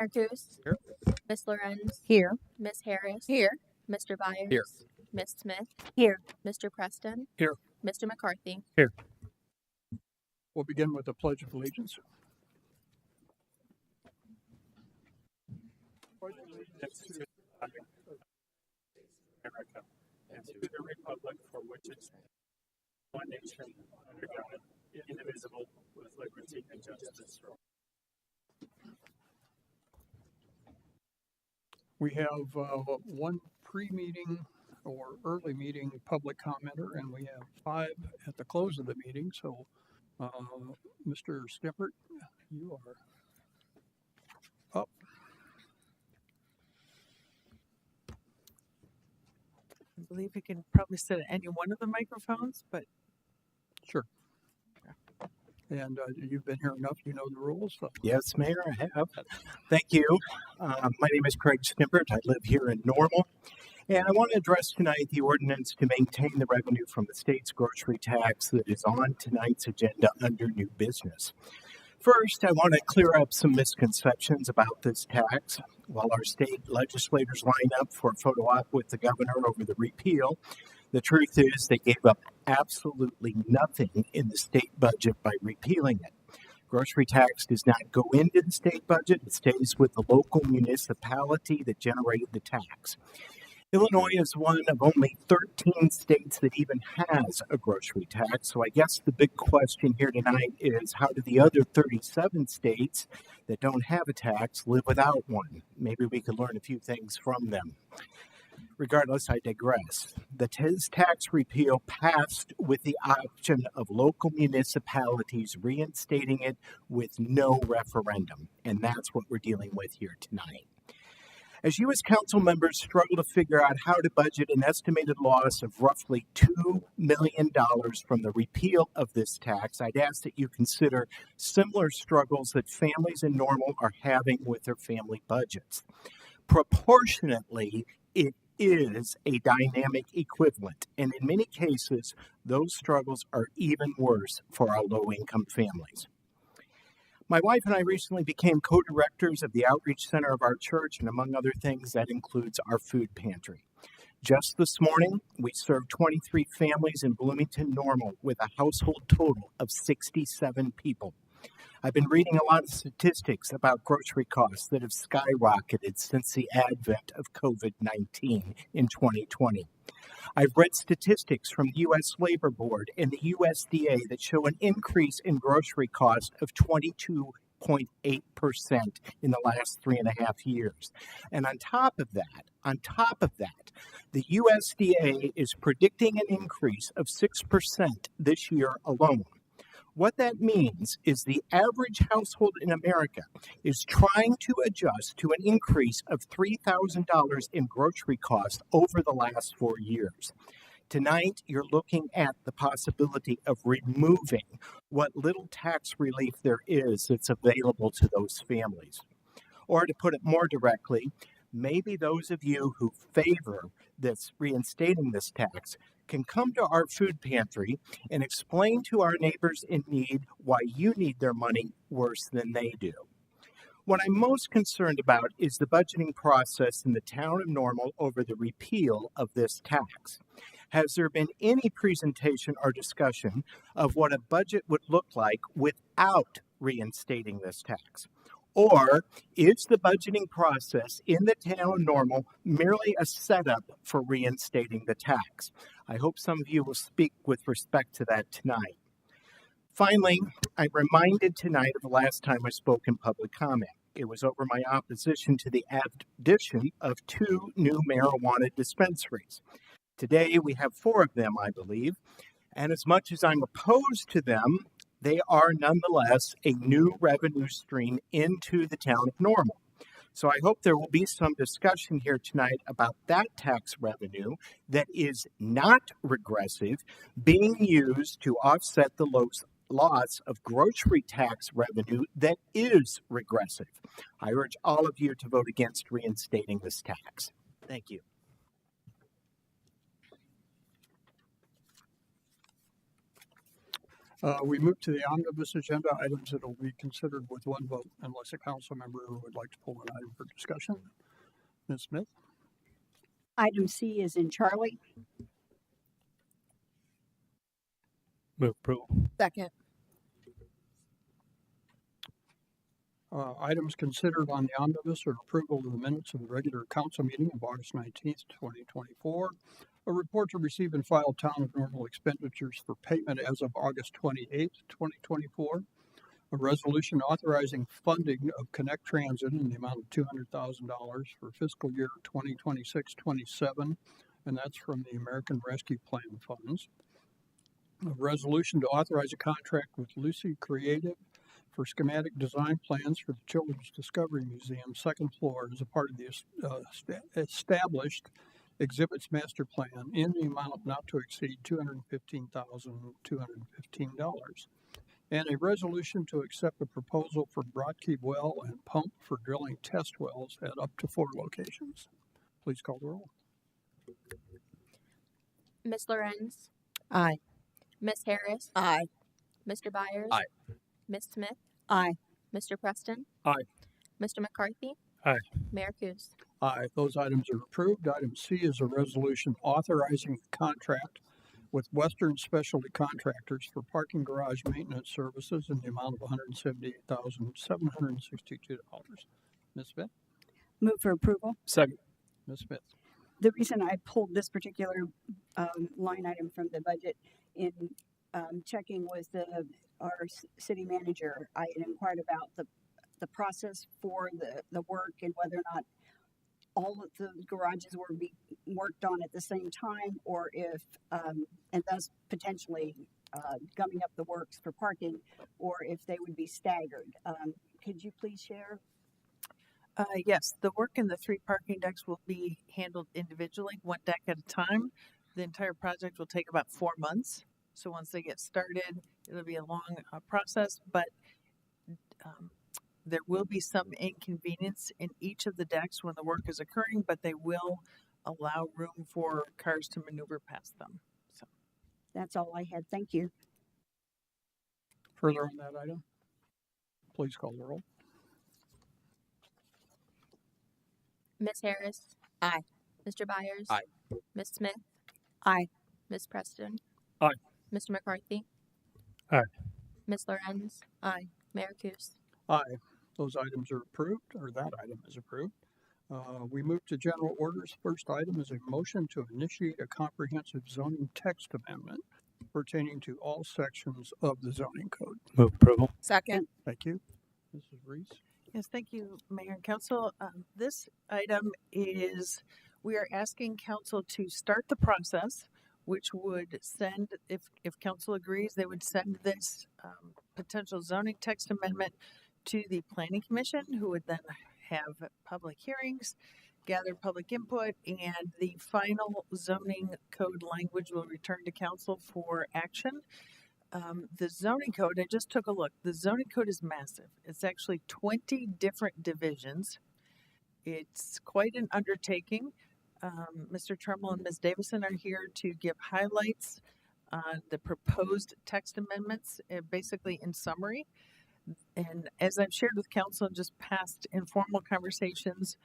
Marcus. Here. Miss Lorenz. Here. Miss Harris. Here. Mr. Byers. Here. Miss Smith. Here. Mr. Preston. Here. Mr. McCarthy. Here. We'll begin with the Pledge of Allegiance. America, and to the republic for which it stands, one nation, under God, indivisible, with liberty and justice for all. We have one pre-meeting or early meeting public commenter, and we have 5 at the close of the meeting. So, Mr. Stippert, you are up. I believe you can probably sit at any one of the microphones, but Sure. And you've been here enough, you know the rules. So. Yes, Mayor, I have. Thank you. My name is Craig Stippert. I live here in Normal. And I want to address tonight the ordinance to maintain the revenue from the state's grocery tax that is on tonight's agenda under new business. First, I want to clear up some misconceptions about this tax. While our state legislators line up for a photo op with the governor over the repeal, the truth is they gave up absolutely nothing in the state budget by repealing it. Grocery tax does not go into the state budget. It stays with the local municipality that generated the tax. Illinois is one of only 13 states that even has a grocery tax. So I guess the big question here tonight is, how do the other 37 states that don't have a tax live without one? Maybe we could learn a few things from them. Regardless, I digress. The tax repeal passed with the option of local municipalities reinstating it with no referendum. And that's what we're dealing with here tonight. As you as council members struggle to figure out how to budget an estimated loss of roughly $2 million from the repeal of this tax, I'd ask that you consider similar struggles that families in Normal are having with their family budgets. Proportionately, it is a dynamic equivalent, and in many cases, those struggles are even worse for our low-income families. My wife and I recently became co-directors of the outreach center of our church, and among other things, that includes our food pantry. Just this morning, we served 23 families in Bloomington Normal with a household total of 67 people. I've been reading a lot of statistics about grocery costs that have skyrocketed since the advent of COVID-19 in 2020. I've read statistics from the U.S. Labor Board and the USDA that show an increase in grocery costs of 22.8% in the last 3.5 years. And on top of that, the USDA is predicting an increase of 6% this year alone. What that means is the average household in America is trying to adjust to an increase of $3,000 in grocery costs over the last 4 years. Tonight, you're looking at the possibility of removing what little tax relief there is that's available to those families. Or to put it more directly, maybe those of you who favor this reinstating this tax can come to our food pantry and explain to our neighbors in need why you need their money worse than they do. What I'm most concerned about is the budgeting process in the town of Normal over the repeal of this tax. Has there been any presentation or discussion of what a budget would look like without reinstating this tax? Or is the budgeting process in the town of Normal merely a setup for reinstating the tax? I hope some of you will speak with respect to that tonight. Finally, I'm reminded tonight of the last time I spoke in public comment. It was over my opposition to the addition of 2 new marijuana dispensaries. Today, we have 4 of them, I believe, and as much as I'm opposed to them, they are nonetheless a new revenue stream into the town of Normal. So I hope there will be some discussion here tonight about that tax revenue that is not regressive being used to offset the loss of grocery tax revenue that is regressive. I urge all of you to vote against reinstating this tax. Thank you. We move to the omnibus agenda items that will be considered with one vote unless a council member would like to pull an item for discussion. Ms. Smith? Item C is in Charlie. Move approval. Second. Items considered on the omnibus are approval of the minutes of the regular council meeting of August 19th, 2024. A report to receive and file town of normal expenditures for payment as of August 28th, 2024. A resolution authorizing funding of Connect Transit in the amount of $200,000 for fiscal year 2026-27, and that's from the American Rescue Plan funds. A resolution to authorize a contract with Lucy Creative for schematic design plans for the Children's Discovery Museum second floor as a part of the established exhibits master plan in the amount not to exceed $215,215. And a resolution to accept a proposal for Broadkey Well and Pump for drilling test wells at up to 4 locations. Please call the roll. Ms. Lorenz, Aye. Ms. Harris, Aye. Mr. Byers, Aye. Ms. Smith, Aye. Mr. Preston, Aye. Mr. McCarthy, Aye. Mayor Kus. Aye, those items are approved. Item C is a resolution authorizing a contract with Western Specialty Contractors for parking garage maintenance services in the amount of $178,762. Ms. Smith? Move for approval. Second. Ms. Smith? The reason I pulled this particular line item from the budget in checking with our city manager, I had inquired about the process for the work and whether or not all of the garages were being worked on at the same time, or if, and thus potentially gumming up the works for parking, or if they would be staggered. Could you please share? Yes, the work in the 3 parking decks will be handled individually, one deck at a time. The entire project will take about 4 months. So once they get started, it'll be a long process, but there will be some inconvenience in each of the decks when the work is occurring, but they will allow room for cars to maneuver past them. So That's all I had. Thank you. Further on that item? Please call the roll. Ms. Harris. Aye. Mr. Byers. Aye. Ms. Smith. Aye. Ms. Preston. Aye. Mr. McCarthy. Aye. Ms. Lorenz. aye. Mayor Kus. Aye, those items are approved, or that item is approved. We move to general orders. First item is a motion to initiate a comprehensive zoning text amendment pertaining to all sections of the zoning code. Move approval. Second. Thank you. Mrs. Reese? Yes, thank you, Mayor and Council. This item is, we are asking Council to start the process, which would send, if Council agrees, they would send this potential zoning text amendment to the Planning Commission, who would then have public hearings, gather public input, and the final zoning code language will return to Council for action. The zoning code, I just took a look. The zoning code is massive. It's actually 20 different divisions. It's quite an undertaking. Mr. Trumbull and Ms. Davison are here to give highlights on the proposed text amendments, basically in summary. And as I've shared with council in just past informal conversations,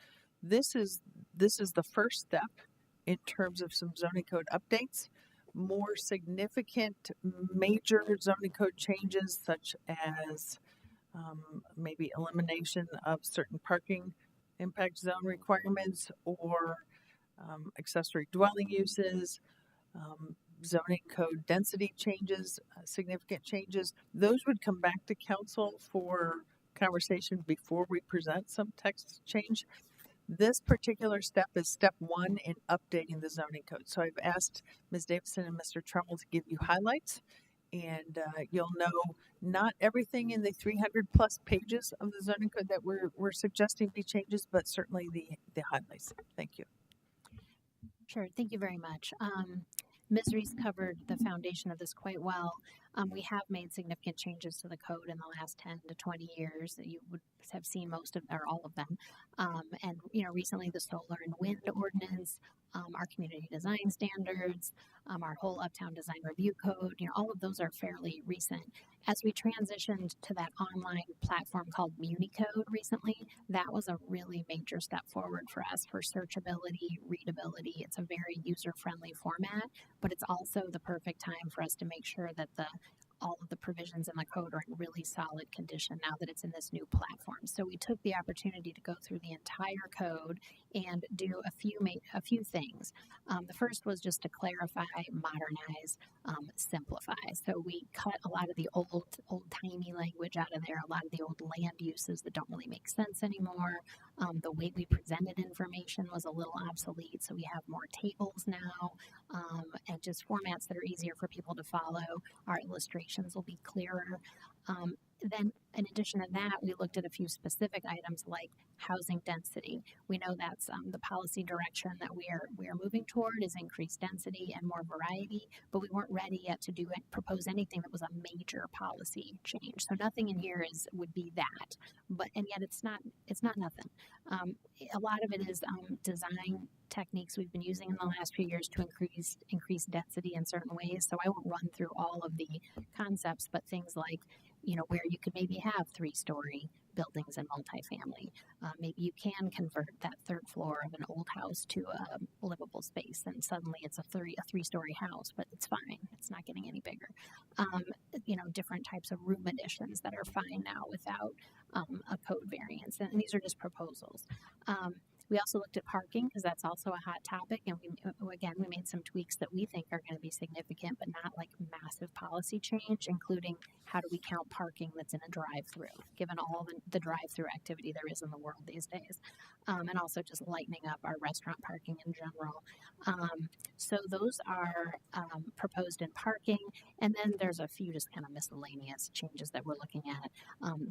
this is the first step in terms of some zoning code updates. More significant major zoning code changes, such as maybe elimination of certain parking impact zone requirements or accessory dwelling uses, zoning code density changes, significant changes. Those would come back to council for conversation before we present some text change. This particular step is step 1 in updating the zoning code. So I've asked Ms. Davison and Mr. Trumbull to give you highlights, and you'll know not everything in the 300 plus pages of the zoning code that we're suggesting be changes, but certainly the highlights. Thank you. Sure. Thank you very much. Ms. Reese covered the foundation of this quite well. We have made significant changes to the code in the last 10 to 20 years. You would have seen most of or all of them. And recently the solar and wind ordinance, our community design standards, our whole Uptown Design Review Code. All of those are fairly recent. As we transitioned to that online platform called MuniCode recently, that was a really major step forward for us for searchability, readability. It's a very user-friendly format, but it's also the perfect time for us to make sure that all of the provisions in the code are in really solid condition now that it's in this new platform. So we took the opportunity to go through the entire code and do a few things. The first was just to clarify, modernize, simplify. So we cut a lot of the old timey language out of there, a lot of the old land uses that don't really make sense anymore. The way we presented information was a little obsolete, so we have more tables now, and just formats that are easier for people to follow. Our illustrations will be clearer. Then, in addition to that, we looked at a few specific items like housing density. We know that's the policy direction that we are moving toward is increased density and more variety, but we weren't ready yet to propose anything that was a major policy change. So nothing in here would be that, and yet it's not nothing. A lot of it is design techniques we've been using in the last few years to increase density in certain ways. So I won't run through all of the concepts, but things like where you could maybe have 3-story buildings in multifamily. Maybe you can convert that third floor of an old house to a livable space, and suddenly it's a 3-story house, but it's fine. It's not getting any bigger. Different types of room additions that are fine now without a code variance, and these are just proposals. We also looked at parking because that's also a hot topic, and we made some tweaks that we think are going to be significant, but not like massive policy change, including how do we count parking that's in a drive-through, given all the drive-through activity there is in the world these days, and also just lightening up our restaurant parking in general. So those are proposed in parking, and then there's a few just kind of miscellaneous changes that we're looking at.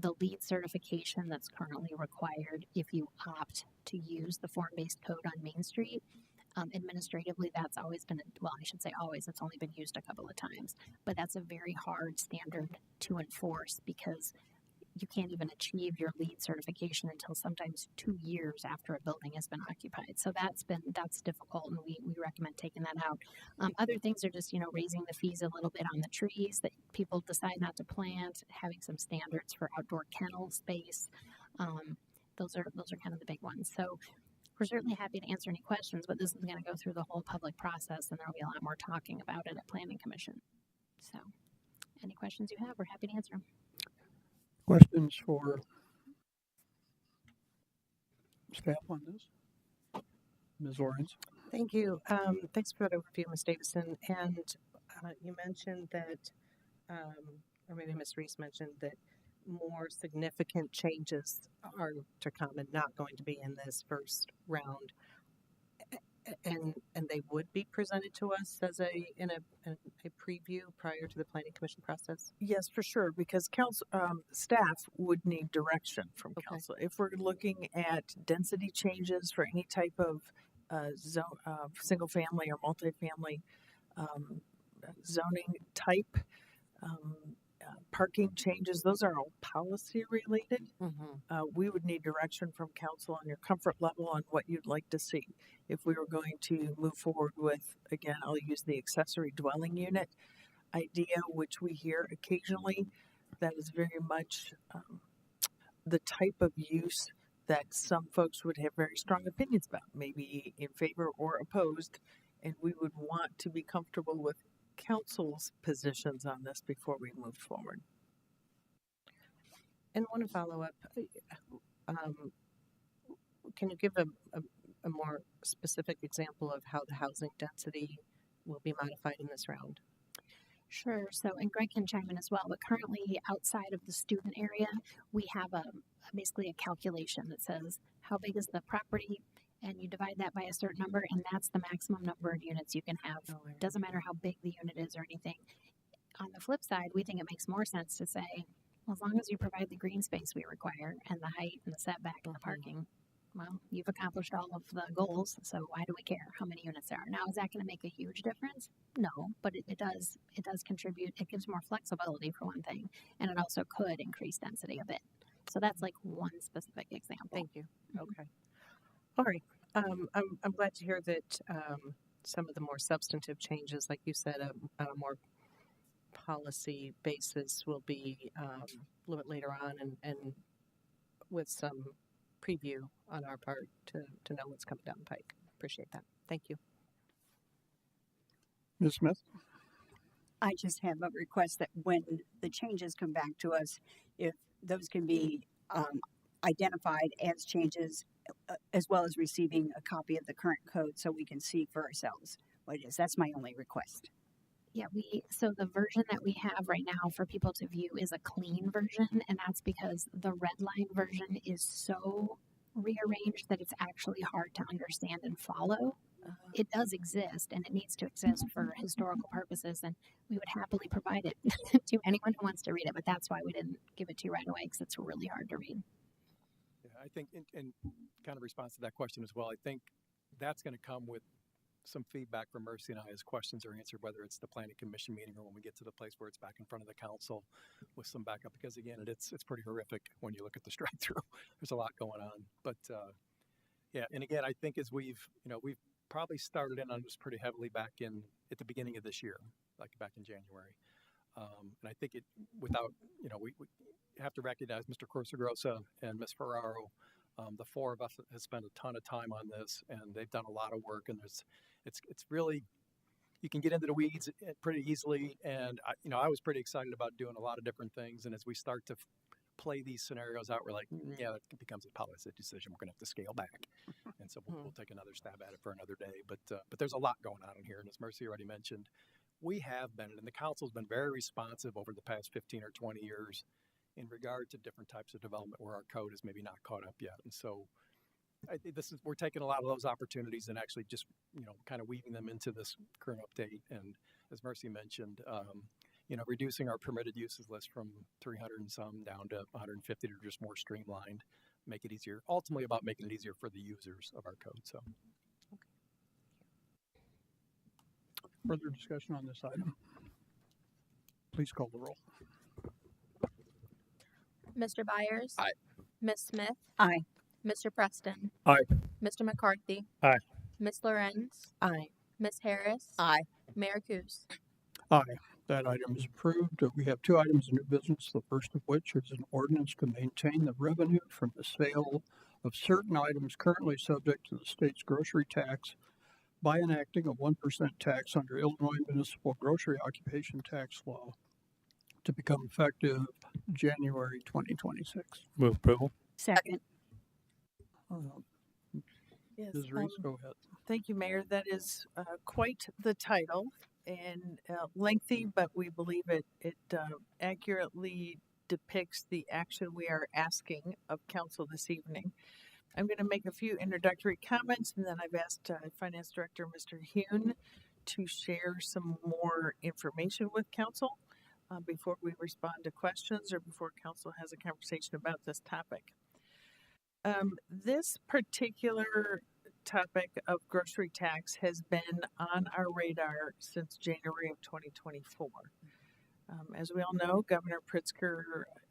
The LEED certification that's currently required if you opt to use the form-based code on Main Street. Administratively, that's always been, it's only been used a couple of times, but that's a very hard standard to enforce because you can't even achieve your LEED certification until sometimes 2 years after a building has been occupied. So that's difficult, and we recommend taking that out. Other things are just, raising the fees a little bit on the trees that people decide not to plant, having some standards for outdoor kennel space. Those are kind of the big ones. So we're certainly happy to answer any questions, but this is going to go through the whole public process, and there will be a lot more talking about it at Planning Commission. So any questions you have, we're happy to answer them. Questions for staff on this? Ms. Lorenz? Thank you. Thanks for that overview, Ms. Davison. And you mentioned that, or maybe Ms. Reese mentioned that more significant changes are to come and not going to be in this first round. And they would be presented to us as a preview prior to the Planning Commission process? Yes, for sure, because council staff would need direction from council. If we're looking at density changes for any type of single family or multifamily zoning type, parking changes, those are all policy related. We would need direction from council on your comfort level on what you'd like to see. If we were going to move forward with, again, I'll use the accessory dwelling unit idea, which we hear occasionally, that is very much the type of use that some folks would have very strong opinions about, maybe in favor or opposed, and we would want to be comfortable with council's positions on this before we move forward. And want to follow up, can you give a more specific example of how the housing density will be modified in this round? Sure. So, and Greg can chime in as well, but currently outside of the student area, we have basically a calculation that says how big is the property, and you divide that by a certain number, and that's the maximum number of units you can have. Doesn't matter how big the unit is or anything. On the flip side, we think it makes more sense to say, well, as long as you provide the green space we require and the height and the setback and the parking, well, you've accomplished all of the goals, so why do we care how many units there are? Now, is that going to make a huge difference? No, but it does contribute. It gives more flexibility for one thing, and it also could increase density a bit. So that's like one specific example. Thank you. Okay. All right. I'm glad to hear that some of the more substantive changes, like you said, on a more policy basis, will be a little bit later on, and with some preview on our part to know what's coming down the pike. Appreciate that. Thank you. Ms. Smith? I just have a request that when the changes come back to us, if those can be identified as changes, as well as receiving a copy of the current code so we can see for ourselves what it is. That's my only request. Yeah, so the version that we have right now for people to view is a clean version, and that's because the red line version is so rearranged that it's actually hard to understand and follow. It does exist, and it needs to exist for historical purposes, and we would happily provide it to anyone who wants to read it. But that's why we didn't give it to you right away, because it's really hard to read. Yeah, I think, in kind of response to that question as well, I think that's going to come with some feedback from Mercy and I as questions are answered, whether it's the planning commission meeting or when we get to the place where it's back in front of the council with some backup. Because again, it's pretty horrific when you look at the strike through. There's a lot going on, but yeah. And again, I think as we've probably started in on this pretty heavily back at the beginning of this year, like back in January. And I think without, we have to recognize Mr. Corsagrosa and Ms. Ferraro. The four of us have spent a ton of time on this, and they've done a lot of work. And it's really, you can get into the weeds pretty easily. And I was pretty excited about doing a lot of different things. And as we start to play these scenarios out, we're like, yeah, that becomes a policy decision. We're going to have to scale back, and so we'll take another stab at it for another day. But there's a lot going on in here, and as Mercy already mentioned, we have been, and the council's been very responsive over the past 15 or 20 years in regard to different types of development where our code is maybe not caught up yet. And so I think we're taking a lot of those opportunities and actually just, kind of weaving them into this current update. And as Mercy mentioned, reducing our permitted uses list from 300 and some down to 150 to just more streamlined, make it easier, ultimately about making it easier for the users of our code. So. Further discussion on this item? Please call the roll. Mr. Byers? Aye. Ms. Smith? Aye. Mr. Preston? Aye. Mr. McCarthy? Aye. Ms. Lorenz? Aye. Ms. Harris? Aye. Mayor Kus? Aye. That item is approved. We have two items of new business, the first of which is an ordinance to maintain the revenue from the sale of certain items currently subject to the state's grocery tax by enacting a 1% tax under Illinois Municipal Grocery Occupation Tax Law to become effective January 2026. Move approval. Second. Yes. Ms. Reese, go ahead. Thank you, Mayor. That is quite the title and lengthy, but we believe it accurately depicts the action we are asking of council this evening. I'm going to make a few introductory comments, and then I've asked Finance Director Mr. Hune to share some more information with council before we respond to questions or before council has a conversation about this topic. This particular topic of grocery tax has been on our radar since January of 2024. As we all know, Governor Pritzker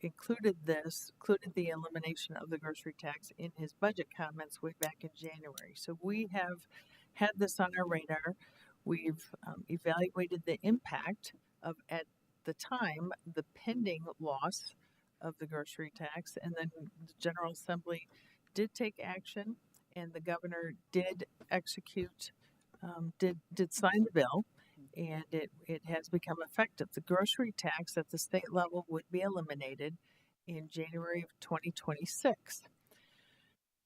included the elimination of the grocery tax in his budget comments way back in January. So we have had this on our radar. We've evaluated the impact of, at the time, the pending loss of the grocery tax, and then the General Assembly did take action, and the governor did execute, did sign the bill, and it has become effective. The grocery tax at the state level would be eliminated in January of 2026.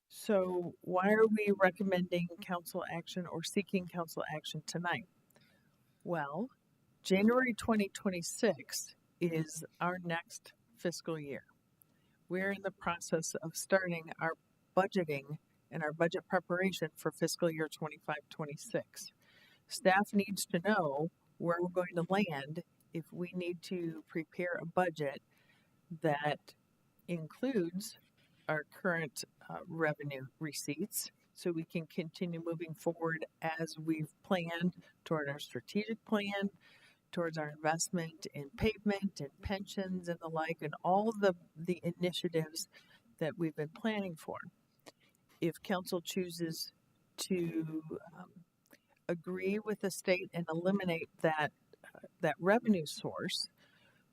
So why are we recommending council action or seeking council action tonight? Well, January 2026 is our next fiscal year. We're in the process of starting our budgeting and our budget preparation for fiscal year 25-26. Staff needs to know where we're going to land if we need to prepare a budget that includes our current revenue receipts so we can continue moving forward as we've planned toward our strategic plan, towards our investment in pavement and pensions and the like, and all the initiatives that we've been planning for. If council chooses to agree with the state and eliminate that revenue source,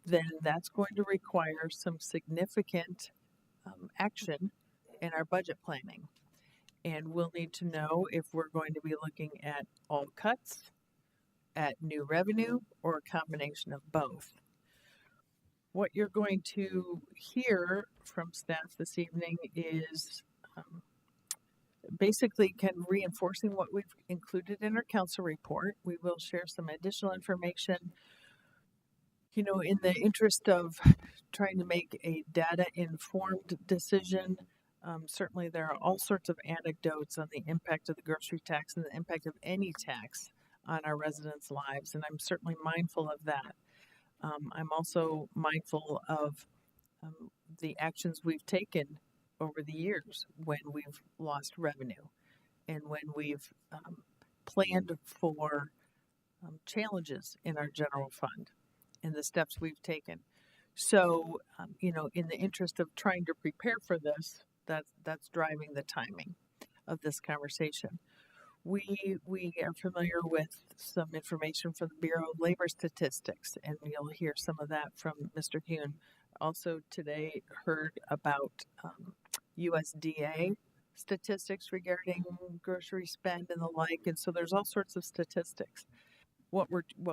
then that's going to require some significant action in our budget planning. And we'll need to know if we're going to be looking at all cuts, at new revenue, or a combination of both. What you're going to hear from staff this evening is basically kind of reinforcing what we've included in our council report. We will share some additional information, in the interest of trying to make a data-informed decision. Certainly there are all sorts of anecdotes on the impact of the grocery tax and the impact of any tax on our residents' lives, and I'm certainly mindful of that. I'm also mindful of the actions we've taken over the years when we've lost revenue and when we've planned for challenges in our general fund and the steps we've taken. So, in the interest of trying to prepare for this, that's driving the timing of this conversation. We are familiar with some information from the Bureau of Labor Statistics, and you'll hear some of that from Mr. Hune. Also today heard about USDA statistics regarding grocery spend and the like, and so there's all sorts of statistics. What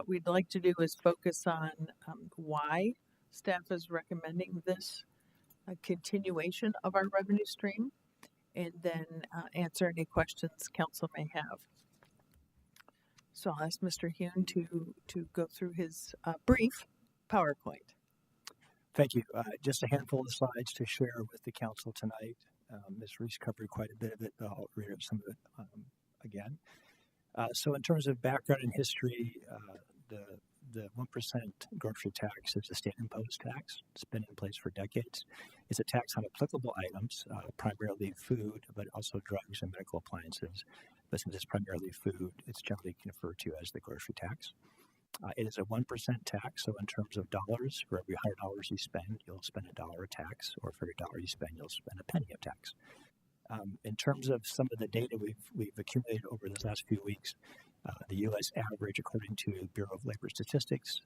we'd like to do is focus on why staff is recommending this continuation of our revenue stream, and then answer any questions council may have. So I'll ask Mr. Hune to go through his brief PowerPoint. Thank you. Just a handful of slides to share with the council tonight. Ms. Reese covered quite a bit of it, but I'll read some of it again. So in terms of background and history, the 1% grocery tax is a state-imposed tax. It's been in place for decades. It's a tax on applicable items, primarily food, but also drugs and medical appliances. But since it's primarily food, it's generally referred to as the grocery tax. It is a 1% tax, so in terms of dollars, for every $100 you spend, you'll spend $1 of tax, or for every dollar you spend, you'll spend a penny of tax. In terms of some of the data we've accumulated over the last few weeks, the U.S. average, according to Bureau of Labor Statistics,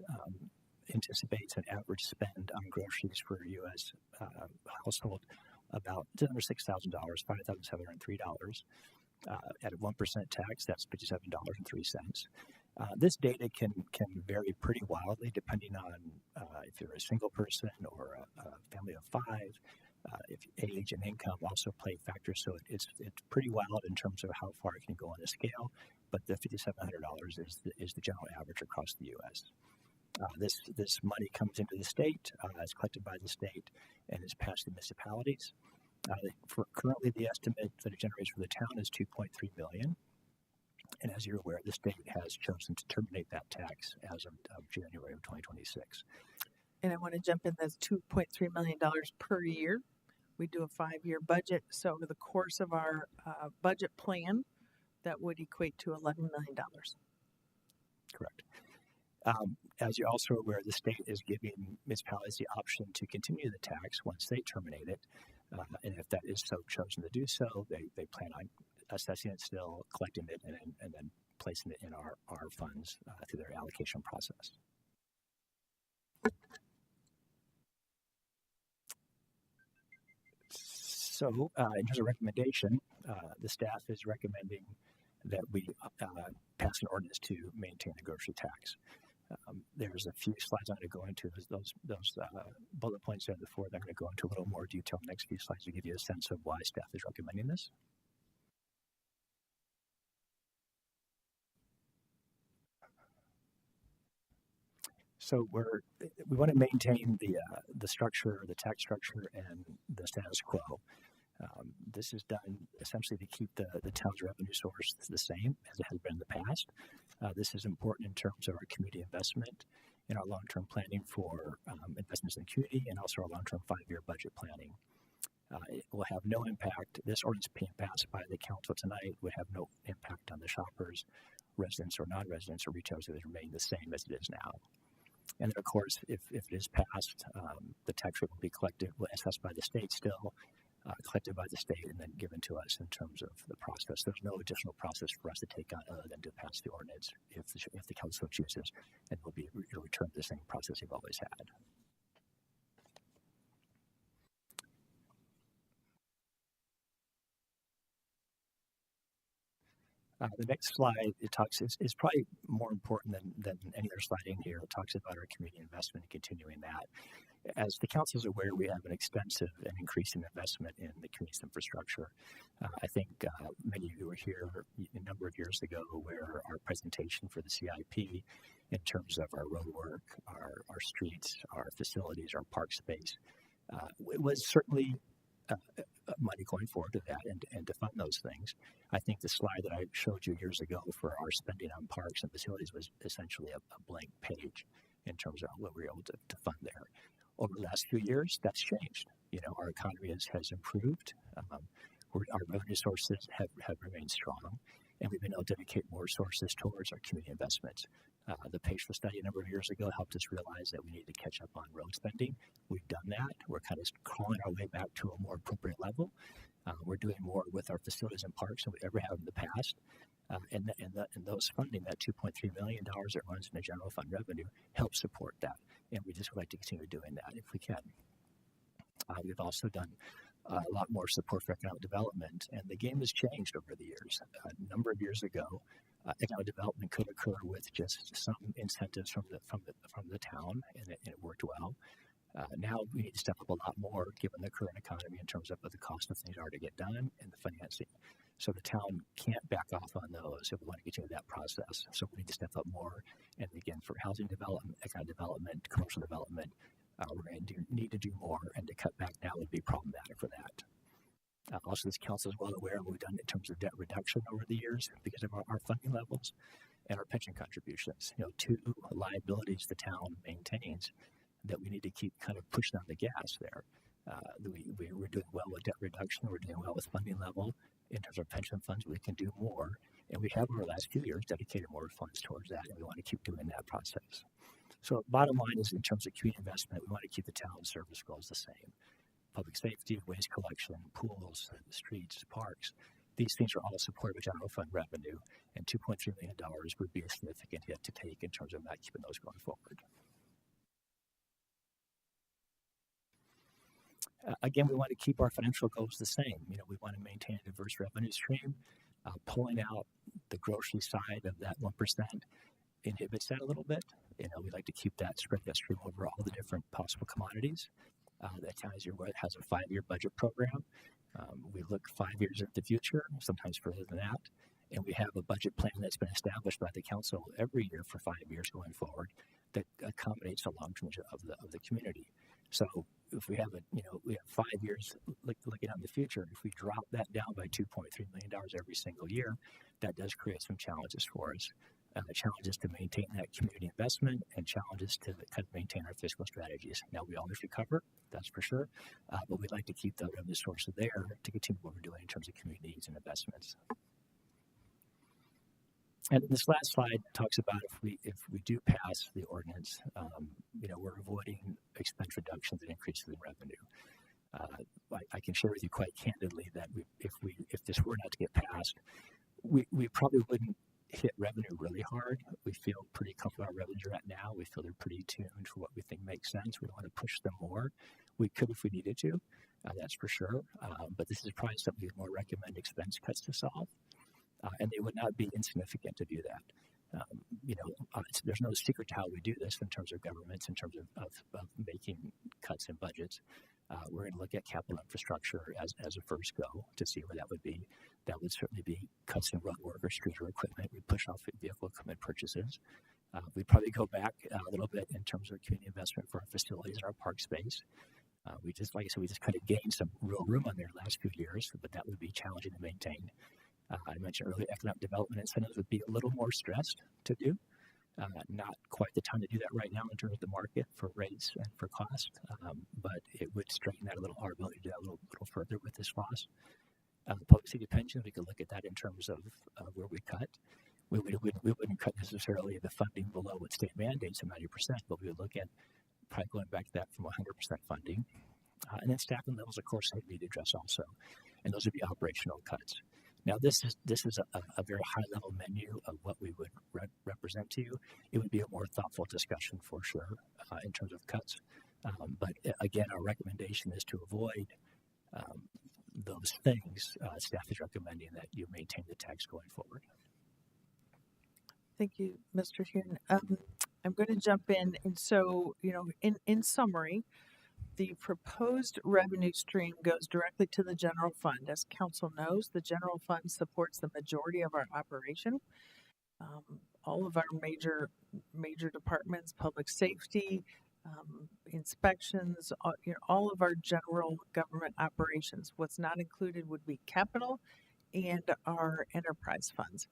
anticipates an average spend on groceries for a U.S. household about under $6,000, $5,703. At a 1% tax, that's $57.03. This data can vary pretty wildly depending on if you're a single person or a family of five. If age and income also play factors, so it's pretty wild in terms of how far it can go on the scale. But the $5,700 is the general average across the U.S. This money comes into the state, is collected by the state, and is passed to municipalities. Currently, the estimate that it generates for the town is $2.3 million. And as you're aware, the state has chosen to terminate that tax as of January of 2026. And I want to jump in, that's $2.3 million per year. We do a 5-year budget, so over the course of our budget plan, that would equate to $11 million. Correct. As you're also aware, the state is giving municipalities the option to continue the tax once they terminate it. And if that is so chosen to do so, they plan on assessing it still, collecting it, and then placing it in our funds through their allocation process. So, in terms of recommendation, the staff is recommending that we pass an ordinance to maintain the grocery tax. There's a few slides I'm going to go into. Those bullet points there before. I'm going to go into a little more detail in the next few slides to give you a sense of why staff is recommending this. So we want to maintain the structure, the tax structure, and the status quo. This is done essentially to keep the town's revenue source the same as it has been in the past. This is important in terms of our community investment in our long-term planning for investments in the community, and also our long-term 5-year budget planning. It will have no impact. This ordinance being passed by the council tonight would have no impact on the shoppers, residents or non-residents or retailers. It would remain the same as it is now. And then, of course, if it is passed, the tax rate will be collected, assessed by the state still, collected by the state and then given to us in terms of the process. There's no additional process for us to take on other than to pass the ordinance if the council chooses, and we'll be returned to the same process we've always had. The next slide, it talks, is probably more important than any other slide in here. It talks about our community investment and continuing that. As the council is aware, we have an extensive and increasing investment in the community's infrastructure. I think many of you were here a number of years ago where our presentation for the CIP in terms of our road work, our streets, our facilities, our park space, it was certainly money going forward to that and to fund those things. I think the slide that I showed you years ago for our spending on parks and facilities was essentially a blank page in terms of what we were able to fund there. Over the last few years, that's changed. You know, our economy has improved. Our revenue sources have remained strong, and we've been able to dedicate more resources towards our community investments. The Pagefield study a number of years ago helped us realize that we need to catch up on road spending. We've done that. We're kind of crawling our way back to a more appropriate level. We're doing more with our facilities and parks than we ever have in the past. And those funding, that $2.3 million that runs in the general fund revenue, helps support that. And we just would like to continue doing that if we can. We've also done a lot more support for economic development, and the game has changed over the years. A number of years ago, economic development could occur with just some incentives from the town, and it worked well. Now we need to step up a lot more given the current economy in terms of what the cost of things are to get done and the financing. So the town can't back off on those if we want to continue that process. So we need to step up more. And again, for housing development, economic development, commercial development, we're going to need to do more, and to cut back now would be problematic for that. Also, this council is well aware of what we've done in terms of debt reduction over the years because of our funding levels and our pension contributions. You know, two liabilities the town maintains that we need to keep kind of pushing on the gas there. We're doing well with debt reduction. We're doing well with funding level. In terms of pension funds, we can do more. And we have over the last few years dedicated more funds towards that, and we want to keep doing that process. So bottom line is, in terms of community investment, we want to keep the town service goals the same. Public safety, waste collection, pools, streets, parks. These things are all supported by general fund revenue, and $2.3 million would be a significant hit to take in terms of not keeping those going forward. Again, we want to keep our financial goals the same. You know, we want to maintain a diverse revenue stream. Pulling out the grocery side of that 1% inhibits that a little bit. You know, we like to keep that, spread that stream over all the different possible commodities. That town, as you're aware, has a 5-year budget program. We look 5 years into the future, sometimes further than that. And we have a budget plan that's been established by the council every year for 5 years going forward that accommodates the long-term of the community. So if we have we have 5 years looking out in the future, if we drop that down by $2.3 million every single year, that does create some challenges for us. Challenges to maintain that community investment and challenges to kind of maintain our fiscal strategies. Now, we always recover, that's for sure, but we'd like to keep the revenue sources there to continue what we're doing in terms of community needs and investments. And this last slide talks about if we do pass the ordinance, we're avoiding expense reductions and increases in revenue. I can share with you quite candidly that if this were not to get passed, we probably wouldn't hit revenue really hard. We feel pretty comfortable with our revenues right now. We feel they're pretty tuned for what we think makes sense. We don't want to push them more. We could if we needed to, that's for sure. But this is probably something we'd more recommend expense cuts to solve. And they would not be insignificant to do that. There's no secret to how we do this in terms of governments, in terms of making cuts in budgets. We're going to look at capital infrastructure as a first go to see where that would be. That would certainly be cuts in road work or streeter equipment. We push off vehicle equipment purchases. We'd probably go back a little bit in terms of community investment for our facilities and our park space. We just kind of gained some real room on there the last few years, but that would be challenging to maintain. I mentioned earlier, economic development incentives would be a little more stressed to do. Not quite the time to do that right now in terms of the market for rates and for cost, but it would straighten that our ability to do that a little further with this loss. Public safety pensions, we could look at that in terms of where we cut. We wouldn't cut necessarily the funding below what state mandates of 90%, but we would look at probably going back to that from 100% funding. And then staffing levels, of course, need to be addressed also, and those would be operational cuts. Now, this is a very high level menu of what we would represent to you. It would be a more thoughtful discussion for sure in terms of cuts. But again, our recommendation is to avoid those things. Staff is recommending that you maintain the tax going forward. Thank you, Mr. Huon. I'm going to jump in. And so, in summary, the proposed revenue stream goes directly to the general fund. As council knows, the general fund supports the majority of our operation. All of our major departments, public safety, inspections, all of our general government operations. What's not included would be capital and our enterprise funds.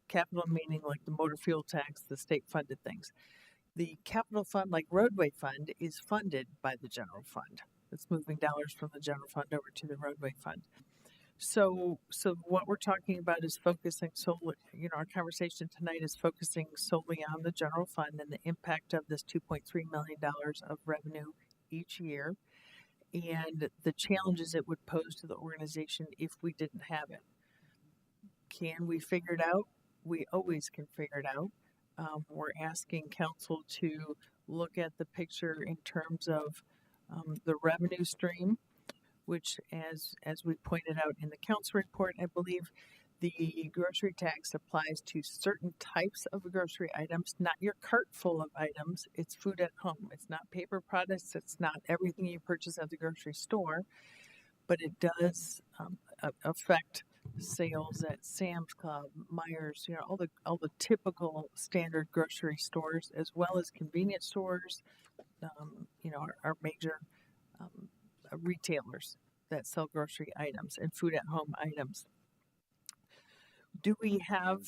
Capital meaning like the motor fuel tax, the state funded things. The capital fund, like roadway fund, is funded by the general fund. It's moving dollars from the general fund over to the roadway fund. So what we're talking about is focusing solely, our conversation tonight is focusing solely on the general fund and the impact of this $2.3 million of revenue each year and the challenges it would pose to the organization if we didn't have it. Can we figure it out? We always can figure it out. We're asking council to look at the picture in terms of the revenue stream, which as we pointed out in the council report, I believe the grocery tax applies to certain types of grocery items, not your cart full of items. It's food at home. It's not paper products. It's not everything you purchase at the grocery store, but it does affect sales at Sam's Club, Myers, all the typical standard grocery stores, as well as convenience stores, our major retailers that sell grocery items and food at home items. Do we have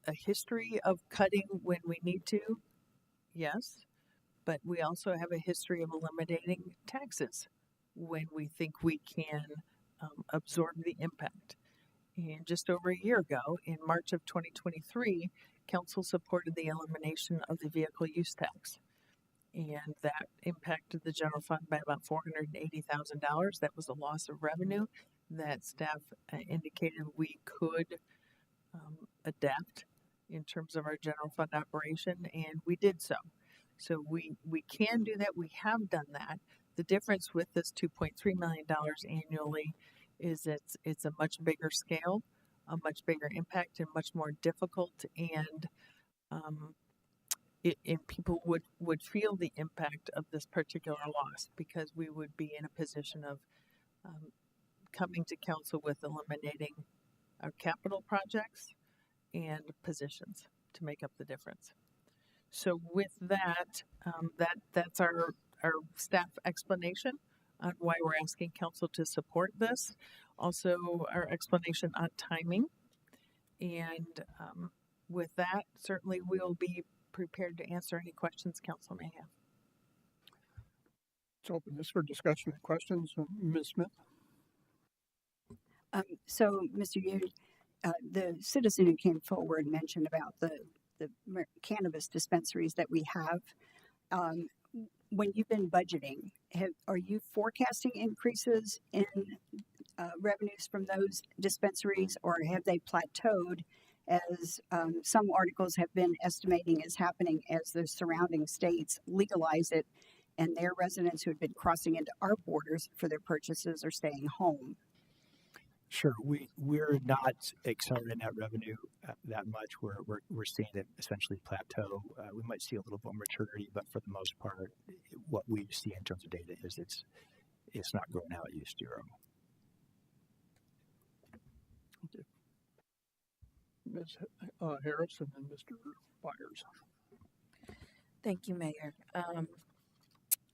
a history of cutting when we need to? Yes, but we also have a history of eliminating taxes when we think we can absorb the impact. And just over a year ago, in March of 2023, council supported the elimination of the vehicle use tax. And that impacted the general fund by about $480,000. That was a loss of revenue that staff indicated we could adapt in terms of our general fund operation, and we did so. So we can do that. We have done that. The difference with this $2.3 million annually is it's a much bigger scale, a much bigger impact, and much more difficult. And people would feel the impact of this particular loss because we would be in a position of coming to council with eliminating our capital projects and positions to make up the difference. So with that, that's our staff explanation on why we're asking council to support this. Also, our explanation on timing. And with that, certainly we'll be prepared to answer any questions council may have. Let's open this for discussion and questions. Ms. Smith? So, Mr. Yoon, the citizen who came forward mentioned about the cannabis dispensaries that we have. When you've been budgeting, are you forecasting increases in revenues from those dispensaries, or have they plateaued as some articles have been estimating is happening as the surrounding states legalize it and their residents who have been crossing into our borders for their purchases are staying home? Sure, we're not accelerating that revenue that much. We're seeing it essentially plateau. We might see a little bit more maturity, but for the most part, what we see in terms of data is it's not growing how it used to grow. Okay. Ms. Harris and then Mr. Byers. Thank you, Mayor.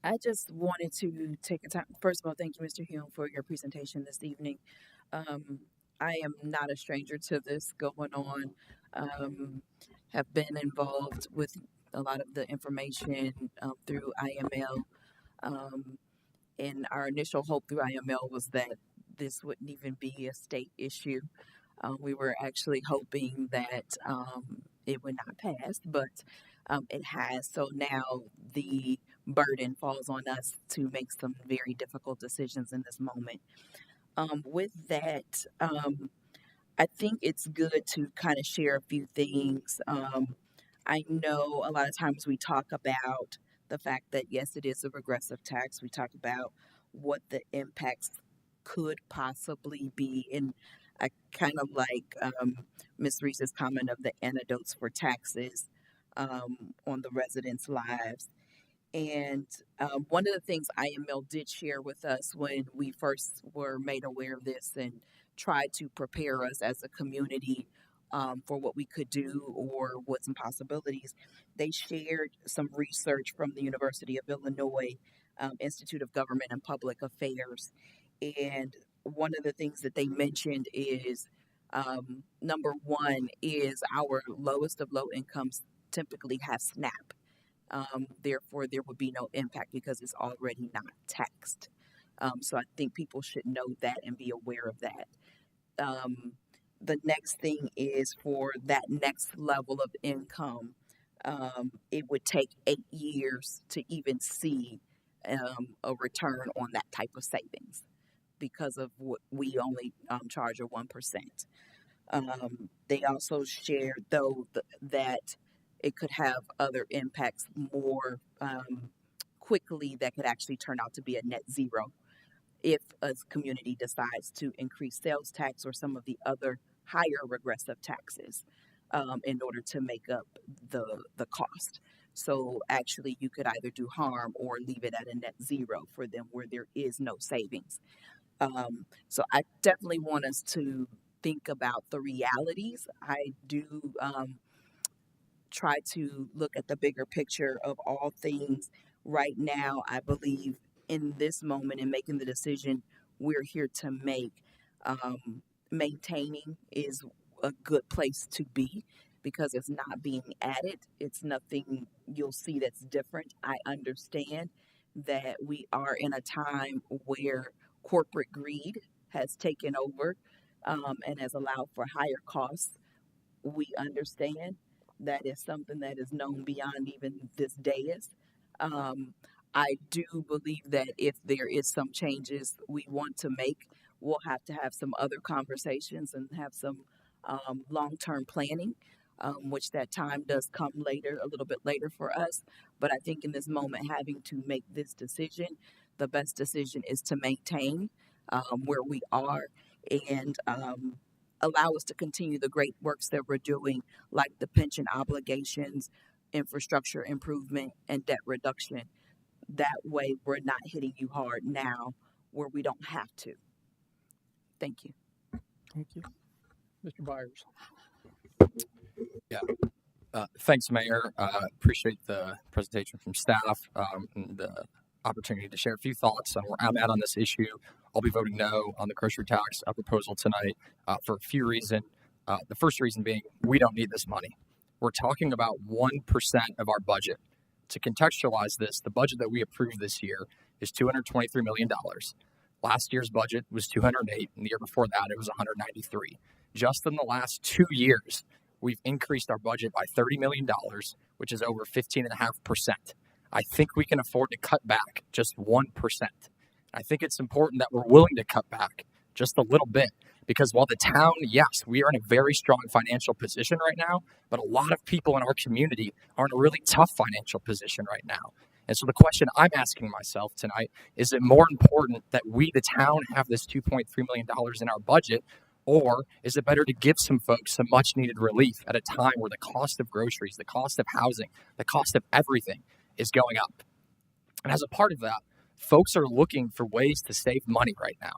I just wanted to take a time. First of all, thank you, Mr. Huon, for your presentation this evening. I am not a stranger to this going on. Have been involved with a lot of the information through IML. And our initial hope through IML was that this wouldn't even be a state issue. We were actually hoping that it would not pass, but it has. So now the burden falls on us to make some very difficult decisions in this moment. With that, I think it's good to kind of share a few things. I know a lot of times we talk about the fact that, yes, it is a regressive tax. We talk about what the impacts could possibly be. And I kind of like Ms. Reese's comment of the antidotes for taxes on the residents' lives. And one of the things IML did share with us when we first were made aware of this and tried to prepare us as a community for what we could do or what some possibilities, they shared some research from the University of Illinois Institute of Government and Public Affairs. And one of the things that they mentioned is number one is our lowest of low incomes typically have SNAP. Therefore, there would be no impact because it's already not taxed. So I think people should know that and be aware of that. The next thing is for that next level of income, it would take 8 years to even see a return on that type of savings because of what we only charge a 1%. They also shared, though, that it could have other impacts more quickly that could actually turn out to be a net zero if a community decides to increase sales tax or some of the other higher regressive taxes in order to make up the cost. So actually you could either do harm or leave it at a net zero for them where there is no savings. So I definitely want us to think about the realities. I do try to look at the bigger picture of all things. Right now, I believe in this moment in making the decision we're here to make, maintaining is a good place to be because it's not being added. It's nothing you'll see that's different. I understand that we are in a time where corporate greed has taken over and has allowed for higher costs. We understand that is something that is known beyond even this dais. I do believe that if there is some changes we want to make, we'll have to have some other conversations and have some long-term planning, which that time does come later, a little bit later for us. But I think in this moment, having to make this decision, the best decision is to maintain where we are and allow us to continue the great works that we're doing, like the pension obligations, infrastructure improvement, and debt reduction. That way, we're not hitting you hard now where we don't have to. Thank you. Thank you. Mr. Byers. Thanks, Mayor. Appreciate the presentation from staff and the opportunity to share a few thoughts on where I'm at on this issue. I'll be voting no on the grocery tax proposal tonight for a few reasons. The first reason being we don't need this money. We're talking about 1% of our budget. To contextualize this, the budget that we approved this year is $223 million. Last year's budget was 208, and the year before that it was 193. Just in the last 2 years, we've increased our budget by $30 million, which is over 15.5%. I think we can afford to cut back just 1%. I think it's important that we're willing to cut back just a little bit because while the town, yes, we are in a very strong financial position right now, but a lot of people in our community are in a really tough financial position right now. And so the question I'm asking myself tonight, is it more important that we, the town, have this $2.3 million in our budget, or is it better to give some folks some much needed relief at a time where the cost of groceries, the cost of housing, the cost of everything is going up? And as a part of that, folks are looking for ways to save money right now.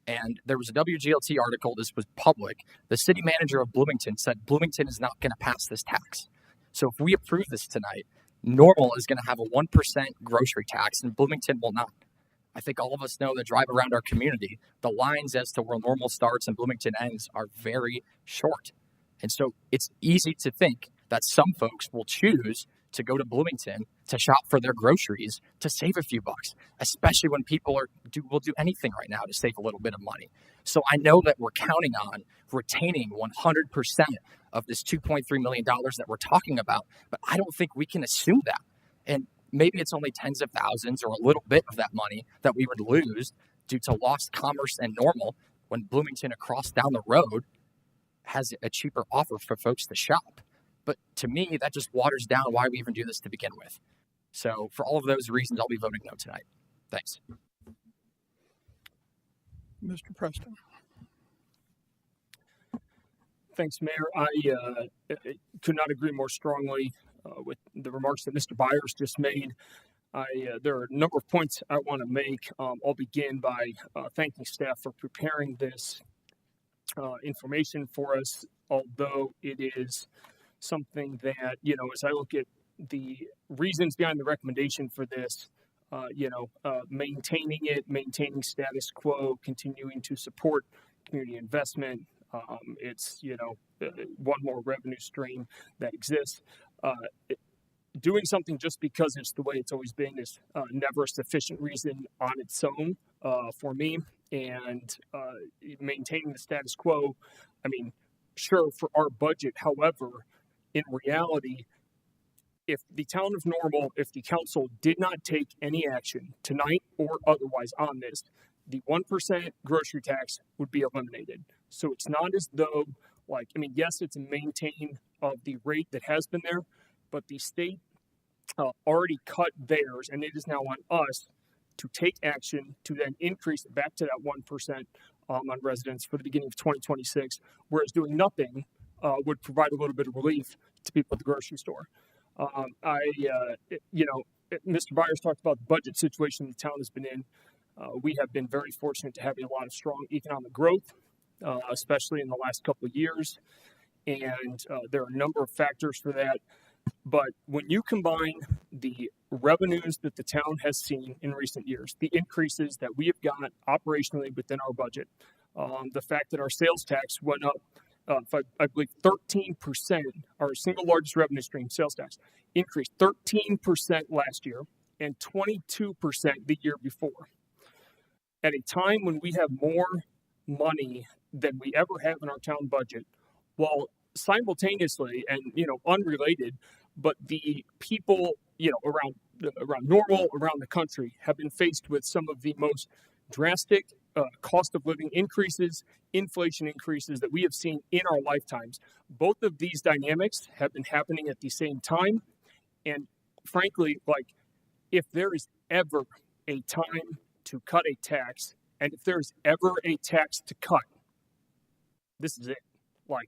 And there was a WGLT article, this was public. The city manager of Bloomington said Bloomington is not going to pass this tax. So if we approve this tonight, Normal is going to have a 1% grocery tax and Bloomington will not. I think all of us know that drive around our community, the lines as to where Normal starts and Bloomington ends are very short. And so it's easy to think that some folks will choose to go to Bloomington to shop for their groceries to save a few bucks, especially when people will do anything right now to save a little bit of money. So I know that we're counting on retaining 100% of this $2.3 million that we're talking about, but I don't think we can assume that. And maybe it's only tens of thousands or a little bit of that money that we would lose due to lost commerce and Normal when Bloomington across down the road has a cheaper offer for folks to shop. But to me, that just waters down why we even do this to begin with. So for all of those reasons, I'll be voting no tonight. Thanks. Mr. Preston. Thanks, Mayor. I could not agree more strongly with the remarks that Mr. Byers just made. There are a number of points I want to make. I'll begin by thanking staff for preparing this information for us, although it is something that, as I look at the reasons behind the recommendation for this, maintaining status quo, continuing to support community investment. It's, one more revenue stream that exists. Doing something just because it's the way it's always been is never a sufficient reason on its own for me. And maintaining the status quo, sure, for our budget. However, in reality, if the town of Normal, if the council did not take any action tonight or otherwise on this, the 1% grocery tax would be eliminated. So it's not as though, yes, it's a maintain of the rate that has been there, but the state already cut theirs, and it is now on us to take action to then increase it back to that 1% on residents for the beginning of 2026, whereas doing nothing would provide a little bit of relief to people at the grocery store. Mr. Byers talked about the budget situation the town has been in. We have been very fortunate to have a lot of strong economic growth, especially in the last couple of years. And there are a number of factors for that. But when you combine the revenues that the town has seen in recent years, the increases that we have got operationally within our budget, the fact that our sales tax went up, I believe 13%, our single largest revenue stream, sales tax, increased 13% last year and 22% the year before. At a time when we have more money than we ever have in our town budget, while simultaneously and unrelated, but the people around Normal, around the country, have been faced with some of the most drastic cost of living increases, inflation increases that we have seen in our lifetimes. Both of these dynamics have been happening at the same time, and frankly, if there is ever a time to cut a tax, and if there's ever a tax to cut, this is it.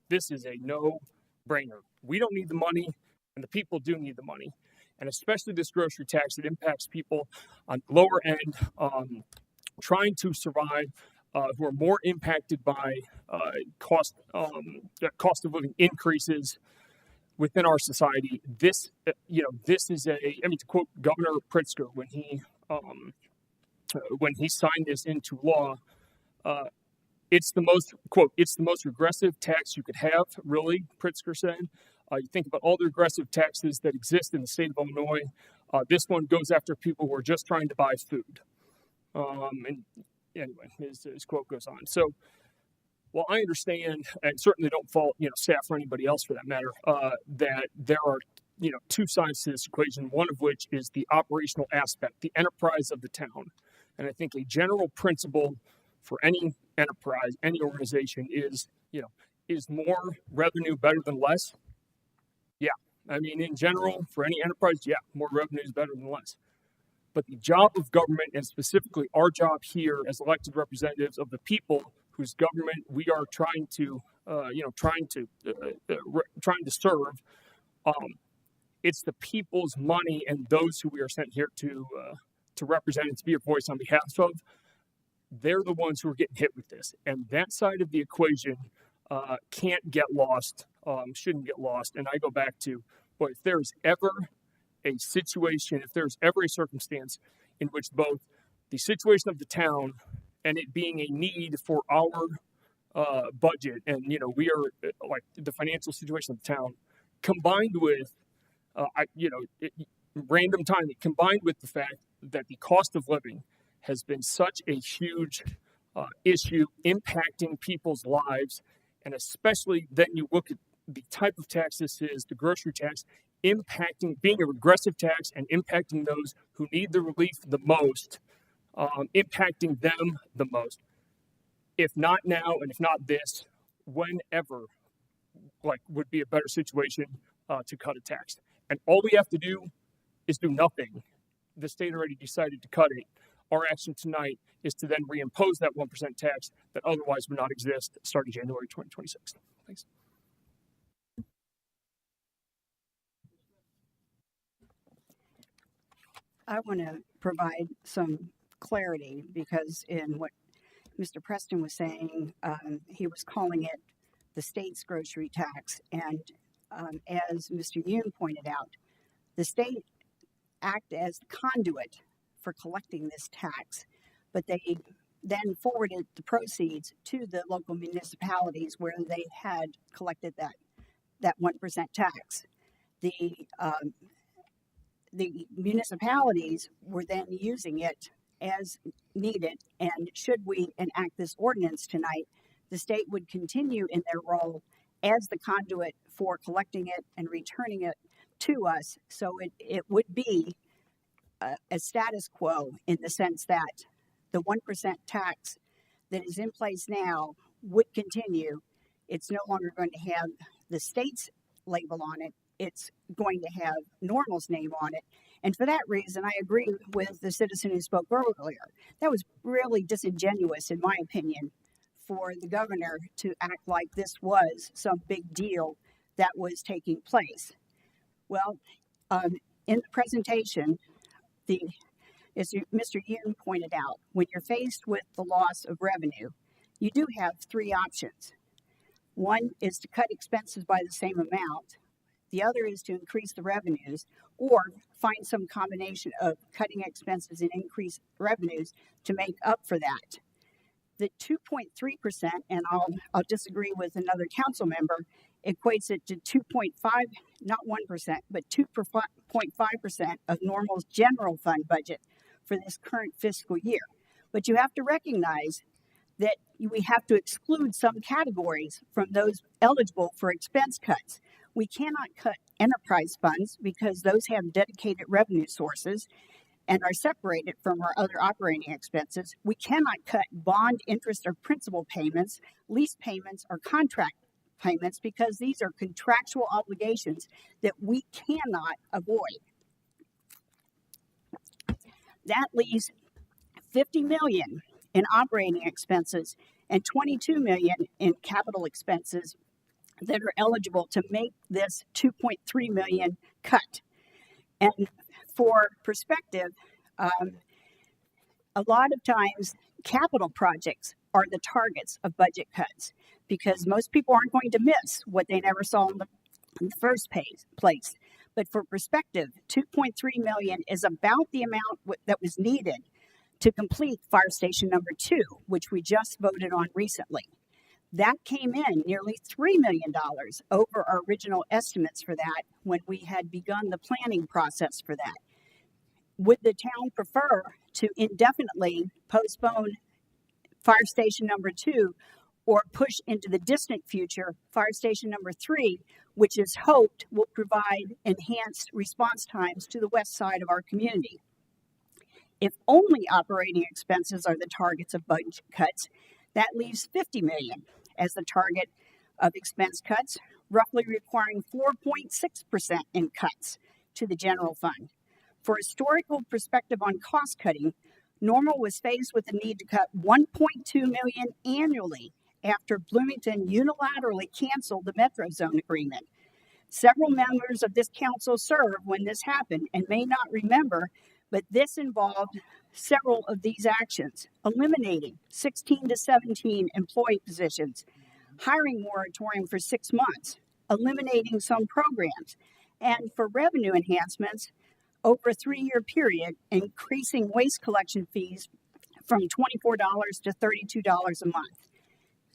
This is a no-brainer. We don't need the money, and the people do need the money. And especially this grocery tax that impacts people on the lower end, trying to survive, who are more impacted by cost of living increases within our society. This is to quote Governor Pritzker when he signed this into law, it's the most regressive tax you could have, really, Pritzker said. You think about all the regressive taxes that exist in the state of Illinois. This one goes after people who are just trying to buy food. And anyway, his quote goes on. So, while I understand, and certainly don't fault staff or anybody else for that matter, that there are two sides to this equation. One of which is the operational aspect, the enterprise of the town. And I think a general principle for any enterprise, any organization is more revenue better than less? Yeah. In general, for any enterprise, yeah, more revenue is better than less. But the job of government, and specifically our job here as elected representatives of the people whose government we are trying to serve, it's the people's money and those who we are sent here to represent and to be a voice on behalf of. They're the ones who are getting hit with this, and that side of the equation can't get lost, shouldn't get lost. And I go back to, if there's ever a situation, if there's ever a circumstance in which both the situation of the town and it being a need for our budget, and we are the financial situation of the town, combined with random timing, combined with the fact that the cost of living has been such a huge issue impacting people's lives, and especially then you look at the type of tax this is, the grocery tax, being a regressive tax and impacting those who need the relief the most, impacting them the most. If not now, and if not this, whenever, would be a better situation to cut a tax. And all we have to do is do nothing. The state already decided to cut it. Our action tonight is to then reimpose that 1% tax that otherwise would not exist starting January 2026. Thanks. I want to provide some clarity because in what Mr. Preston was saying, he was calling it the state's grocery tax. And as Mr. Yoon pointed out, the state act as the conduit for collecting this tax, but they then forwarded the proceeds to the local municipalities where they had collected that 1% tax. The municipalities were then using it as needed, and should we enact this ordinance tonight, the state would continue in their role as the conduit for collecting it and returning it to us. So it would be a status quo in the sense that the 1% tax that is in place now would continue. It's no longer going to have the state's label on it. It's going to have Normal's name on it. And for that reason, I agree with the citizen who spoke earlier. That was really disingenuous, in my opinion, for the governor to act like this was some big deal that was taking place. Well, in the presentation, as Mr. Yoon pointed out, when you're faced with the loss of revenue, you do have three options. One is to cut expenses by the same amount. The other is to increase the revenues or find some combination of cutting expenses and increase revenues to make up for that. The 2.3%, and I'll disagree with another council member, equates it to 2.5, not 1%, but 2.5% of Normal's general fund budget for this current fiscal year. But you have to recognize that we have to exclude some categories from those eligible for expense cuts. We cannot cut enterprise funds because those have dedicated revenue sources and are separated from our other operating expenses. We cannot cut bond interest or principal payments, lease payments, or contract payments because these are contractual obligations that we cannot avoid. That leaves $50 million in operating expenses and $22 million in capital expenses that are eligible to make this 2.3 million cut. And for perspective, a lot of times capital projects are the targets of budget cuts because most people aren't going to miss what they never saw in the first place. But for perspective, 2.3 million is about the amount that was needed to complete Fire Station number 2, which we just voted on recently. That came in nearly $3 million over our original estimates for that when we had begun the planning process for that. Would the town prefer to indefinitely postpone Fire Station number 2 or push into the distant future Fire Station number 3, which is hoped will provide enhanced response times to the west side of our community? If only operating expenses are the targets of budget cuts, that leaves $50 million as the target of expense cuts, roughly requiring 4.6% in cuts to the general fund. For historical perspective on cost cutting, Normal was faced with the need to cut $1.2 million annually after Bloomington unilaterally canceled the Metro Zone agreement. Several members of this council served when this happened and may not remember, but this involved several of these actions: eliminating 16 to 17 employee positions, hiring moratorium for 6 months, eliminating some programs, and for revenue enhancements over a 3-year period, increasing waste collection fees from $24 to $32 a month.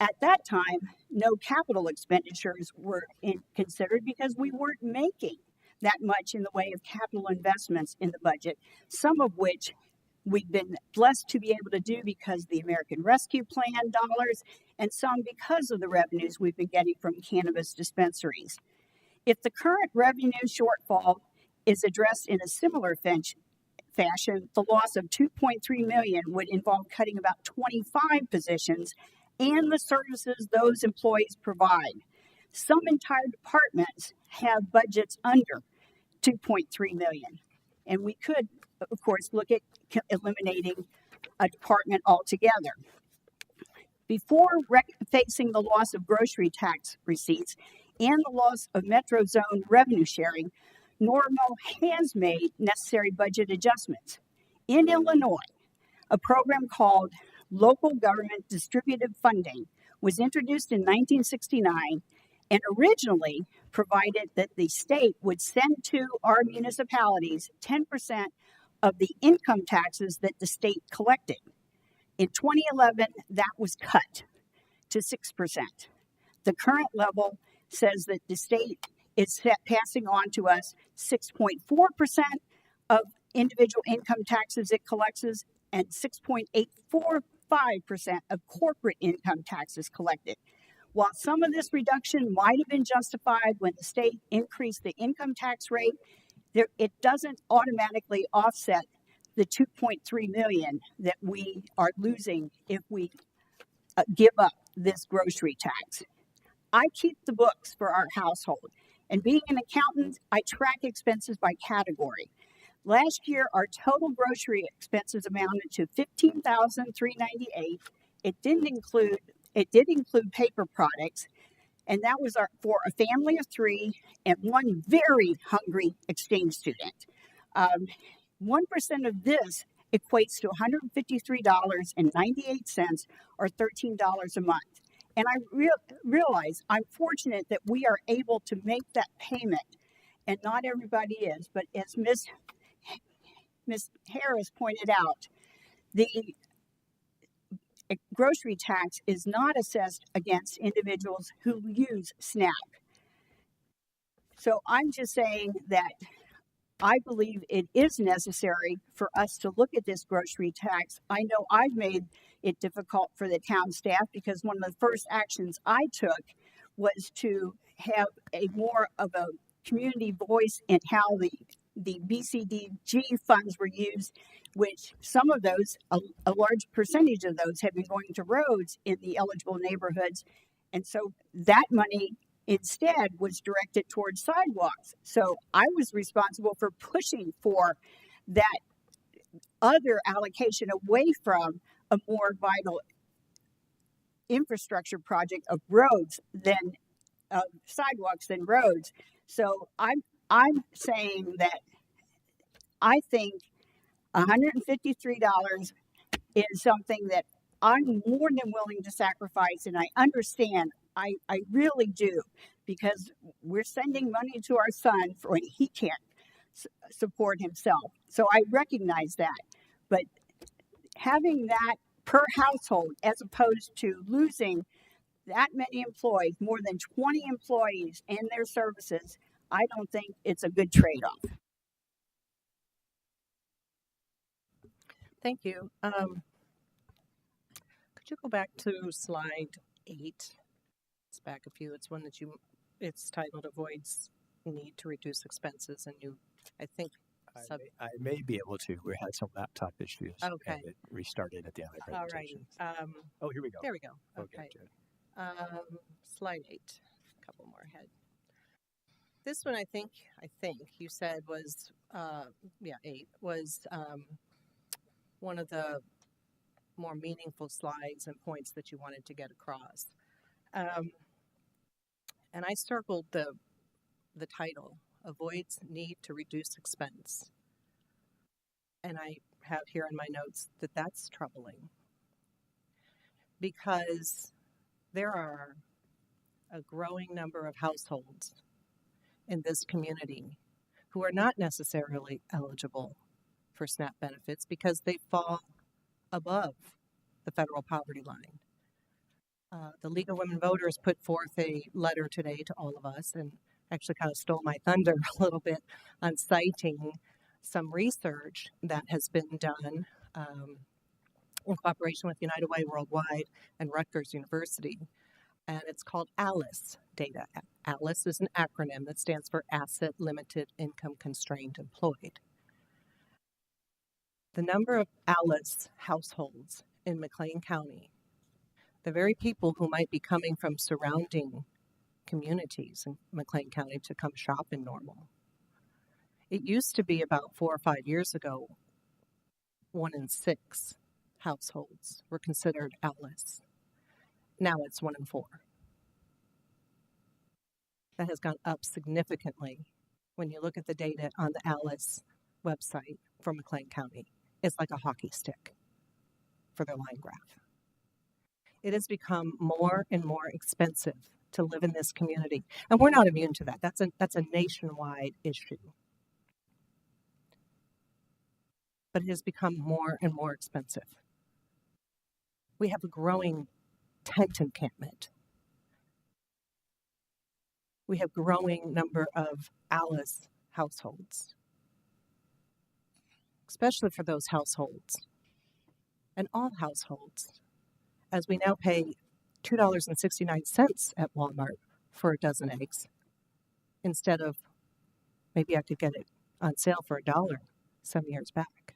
At that time, no capital expenditures were considered because we weren't making that much in the way of capital investments in the budget, some of which we've been blessed to be able to do because of the American Rescue Plan dollars, and some because of the revenues we've been getting from cannabis dispensaries. If the current revenue shortfall is addressed in a similar fashion, the loss of 2.3 million would involve cutting about 25 positions and the services those employees provide. Some entire departments have budgets under 2.3 million, and we could, of course, look at eliminating a department altogether. Before facing the loss of grocery tax receipts and the loss of Metro Zone revenue sharing, Normal has made necessary budget adjustments. In Illinois, a program called Local Government Distributive Funding was introduced in 1969 and originally provided that the state would send to our municipalities 10% of the income taxes that the state collected. In 2011, that was cut to 6%. The current level says that the state is passing on to us 6.4% of individual income taxes it collects and 6.845% of corporate income taxes collected. While some of this reduction might have been justified when the state increased the income tax rate, it doesn't automatically offset the 2.3 million that we are losing if we give up this grocery tax. I keep the books for our household, and being an accountant, I track expenses by category. Last year, our total grocery expenses amounted to $15,398. It did include paper products, and that was for a family of 3 and one very hungry exchange student. 1% of this equates to $153.98 or $13 a month. And I realize I'm fortunate that we are able to make that payment, and not everybody is. But as Ms. Harris pointed out, the grocery tax is not assessed against individuals who use SNAP. So I'm just saying that I believe it is necessary for us to look at this grocery tax. I know I've made it difficult for the town staff because one of the first actions I took was to have a more of a community voice in how the BCDG funds were used, which some of those, a large percentage of those have been going to roads in the eligible neighborhoods. And so that money instead was directed towards sidewalks. So I was responsible for pushing for that other allocation away from a more vital infrastructure project of roads than sidewalks than roads. So I'm saying that I think $153 is something that I'm more than willing to sacrifice, and I understand. I really do, because we're sending money to our son for when he can't support himself. So I recognize that. But having that per household, as opposed to losing that many employees, more than 20 employees and their services, I don't think it's a good trade-off. Thank you. Could you go back to slide 8? It's back a few. It's one that it's titled Avoids Need to Reduce Expenses, and I think. I may be able to. We had some laptop issues. Okay. And it restarted at the end of the presentation. All right. Oh, here we go. There we go. Okay. Slide 8. A couple more ahead. This one, I think you said was 8 was one of the more meaningful slides and points that you wanted to get across. And I circled the title, Avoids Need to Reduce Expense. And I have here in my notes that that's troubling, because there are a growing number of households in this community who are not necessarily eligible for SNAP benefits because they fall above the federal poverty line. The League of Women Voters put forth a letter today to all of us, and actually kind of stole my thunder a little bit on citing some research that has been done in cooperation with United Way Worldwide and Rutgers University. and it's called ALICE data. ALICE is an acronym that stands for Asset Limited Income Constrained Employed. The number of ALICE households in McLean County, the very people who might be coming from surrounding communities in McLean County to come shop in Normal. It used to be about 4 or 5 years ago, 1 in 6 households were considered ALICE. Now it's 1 in 4. That has gone up significantly when you look at the data on the ALICE website for McLean County. It's like a hockey stick for their line graph. It has become more and more expensive to live in this community. And we're not immune to that. That's a nationwide issue. But it has become more and more expensive. We have a growing tent encampment. We have growing number of ALICE households, especially for those households and all households, as we now pay $2.69 at Walmart for a dozen eggs instead of maybe I could get it on sale for $1 some years back.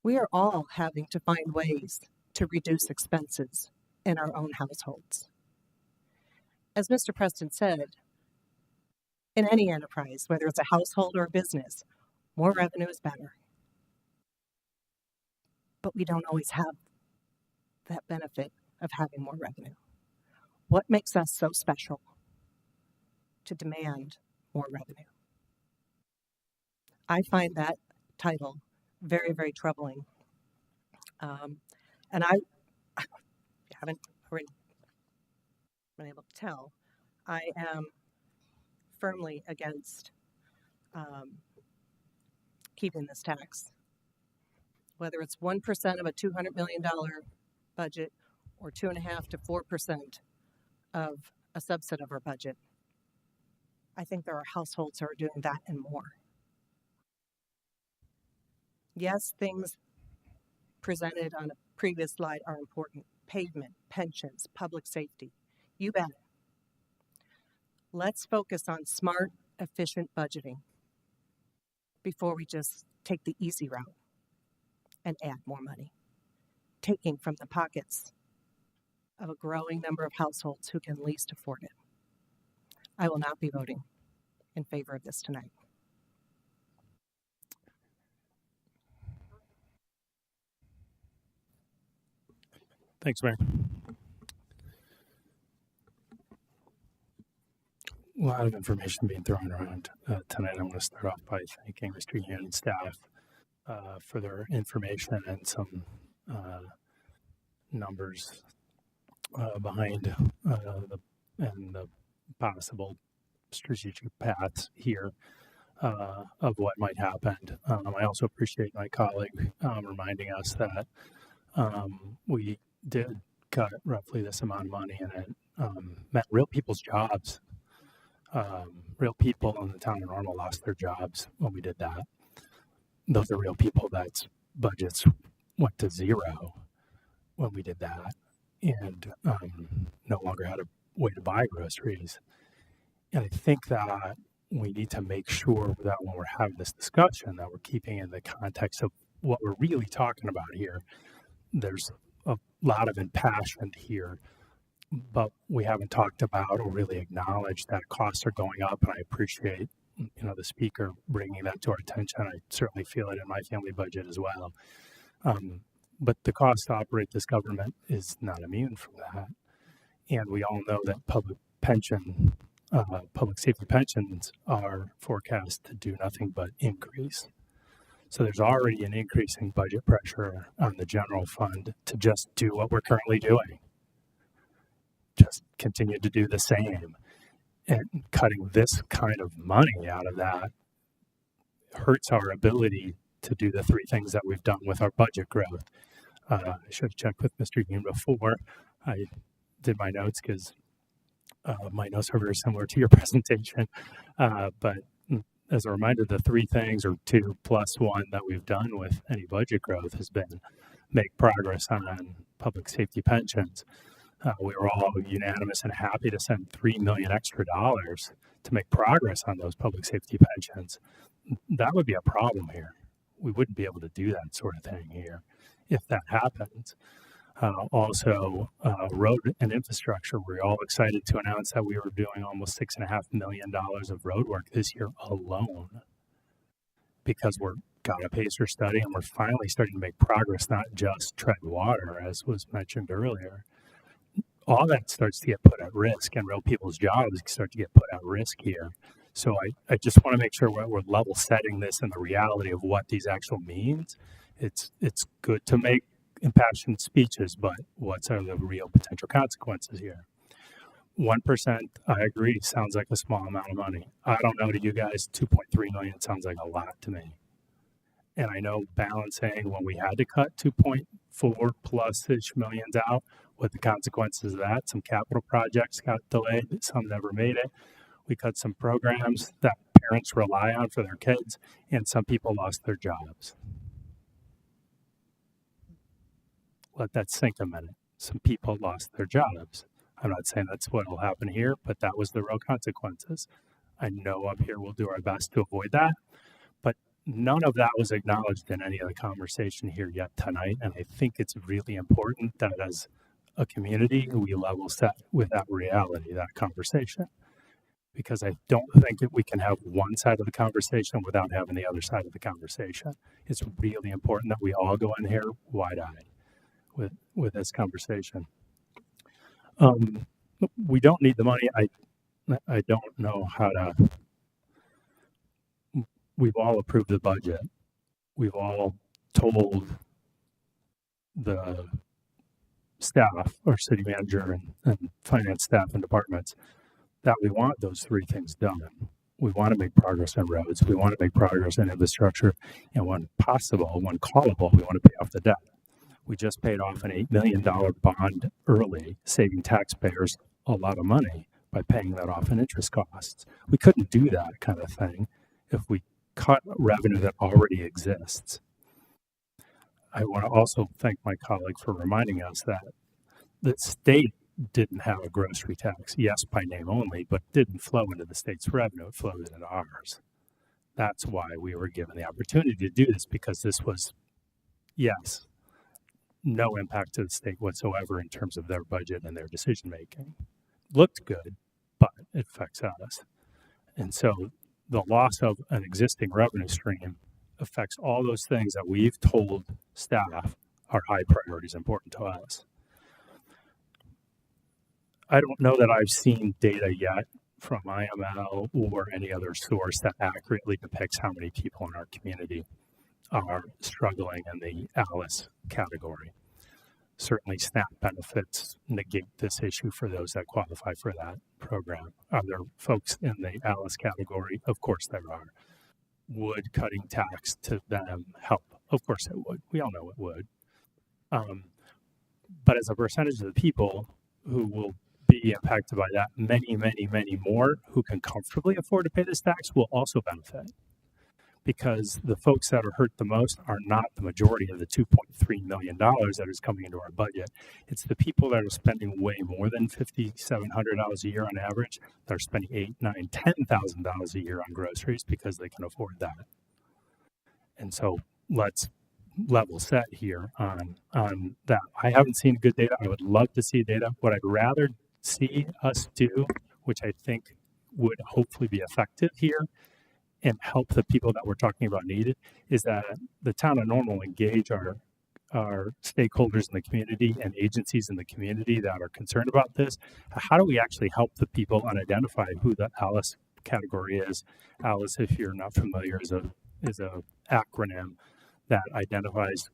We are all having to find ways to reduce expenses in our own households. As Mr. Preston said, in any enterprise, whether it's a household or a business, more revenue is better. But we don't always have that benefit of having more revenue. What makes us so special to demand more revenue? I find that title very, very troubling. And I haven't already been able to tell, I am firmly against keeping this tax. Whether it's 1% of a $200 million budget or 2.5% to 4% of a subset of our budget. I think there are households who are doing that and more. Yes, things presented on a previous slide are important. Pavement, pensions, public safety. You bet. Let's focus on smart, efficient budgeting before we just take the easy route and add more money, taking from the pockets of a growing number of households who can least afford it. I will not be voting in favor of this tonight. Thanks, Mayor. A lot of information being thrown around tonight. I'm going to start off by thanking Mr. Yoon and staff for their information and some numbers behind the possible strategic paths here of what might happen. I also appreciate my colleague reminding us that we did cut roughly this amount of money, and it meant real people's jobs. Real people in the town of Normal lost their jobs when we did that. Those are real people that's budgets went to zero when we did that, and no longer had a way to buy groceries. And I think that we need to make sure that when we're having this discussion that we're keeping in the context of what we're really talking about here. There's a lot of impassioned here, but we haven't talked about or really acknowledged that costs are going up, and I appreciate the speaker bringing that to our attention. I certainly feel it in my family budget as well. But the cost to operate this government is not immune from that. And we all know that public safety pensions are forecast to do nothing but increase. So there's already an increasing budget pressure on the general fund to just do what we're currently doing. Just continue to do the same. And cutting this kind of money out of that hurts our ability to do the three things that we've done with our budget growth. I should have checked with Mr. Yoon before I did my notes, because my notes are very similar to your presentation. But as a reminder, the three things, or 2 plus 1, that we've done with any budget growth has been make progress on public safety pensions. We were all unanimous and happy to send $3 million extra to make progress on those public safety pensions. That would be a problem here. We wouldn't be able to do that sort of thing here if that happens. Also, road and infrastructure. We're all excited to announce that we were doing almost $6.5 million of road work this year alone, because we're got a PACER study and we're finally starting to make progress, not just tread water, as was mentioned earlier. All that starts to get put at risk, and real people's jobs start to get put at risk here. So I just want to make sure we're level setting this in the reality of what these actual means. It's good to make impassioned speeches, but what's are the real potential consequences here? 1%, I agree, sounds like a small amount of money. I don't know to you guys, 2.3 million sounds like a lot to me. And I know balancing when we had to cut 2.4 plus-ish millions out, what the consequences of that, some capital projects got delayed, some never made it. We cut some programs that parents rely on for their kids, and some people lost their jobs. Let that sink a minute. Some people lost their jobs. I'm not saying that's what will happen here, but that was the real consequences. I know up here we'll do our best to avoid that, but none of that was acknowledged in any of the conversation here yet tonight, and I think it's really important that as a community, we level set with that reality, that conversation, because I don't think that we can have one side of the conversation without having the other side of the conversation. It's really important that we all go in here wide-eyed with this conversation. We don't need the money. I don't know how to. We've all approved the budget. We've all told the staff, or city manager and finance staff and departments, that we want those three things done. We want to make progress on roads. We want to make progress in infrastructure. And when possible, when callable, we want to pay off the debt. We just paid off an $8 million bond early, saving taxpayers a lot of money by paying that off in interest costs. We couldn't do that kind of thing if we cut revenue that already exists. I want to also thank my colleague for reminding us that the state didn't have a grocery tax, yes, by name only, but didn't flow into the state's revenue, it flowed into ours. That's why we were given the opportunity to do this, because this was, yes, no impact to the state whatsoever in terms of their budget and their decision making. Looked good, but it affects us. And so the loss of an existing revenue stream affects all those things that we've told staff are high priorities, important to us. I don't know that I've seen data yet from IML or any other source that accurately depicts how many people in our community are struggling in the ALICE category. Certainly SNAP benefits negate this issue for those that qualify for that program. Are there folks in the ALICE category? Of course there are. Would cutting tax to them help? Of course it would. We all know it would. But as a percentage of the people who will be impacted by that, many, many, many more who can comfortably afford to pay this tax will also benefit, because the folks that are hurt the most are not the majority of the $2.3 million that is coming into our budget. It's the people that are spending way more than $5,700 a year on average, that are spending $8,000, $9,000, $10,000 a year on groceries because they can afford that. And so let's level set here on that. I haven't seen good data. I would love to see data. What I'd rather see us do, which I think would hopefully be effective here and help the people that we're talking about needed, is that the town of Normal engage our stakeholders in the community and agencies in the community that are concerned about this. How do we actually help the people and identify who the ALICE category is? ALICE, if you're not familiar, is a acronym that identifies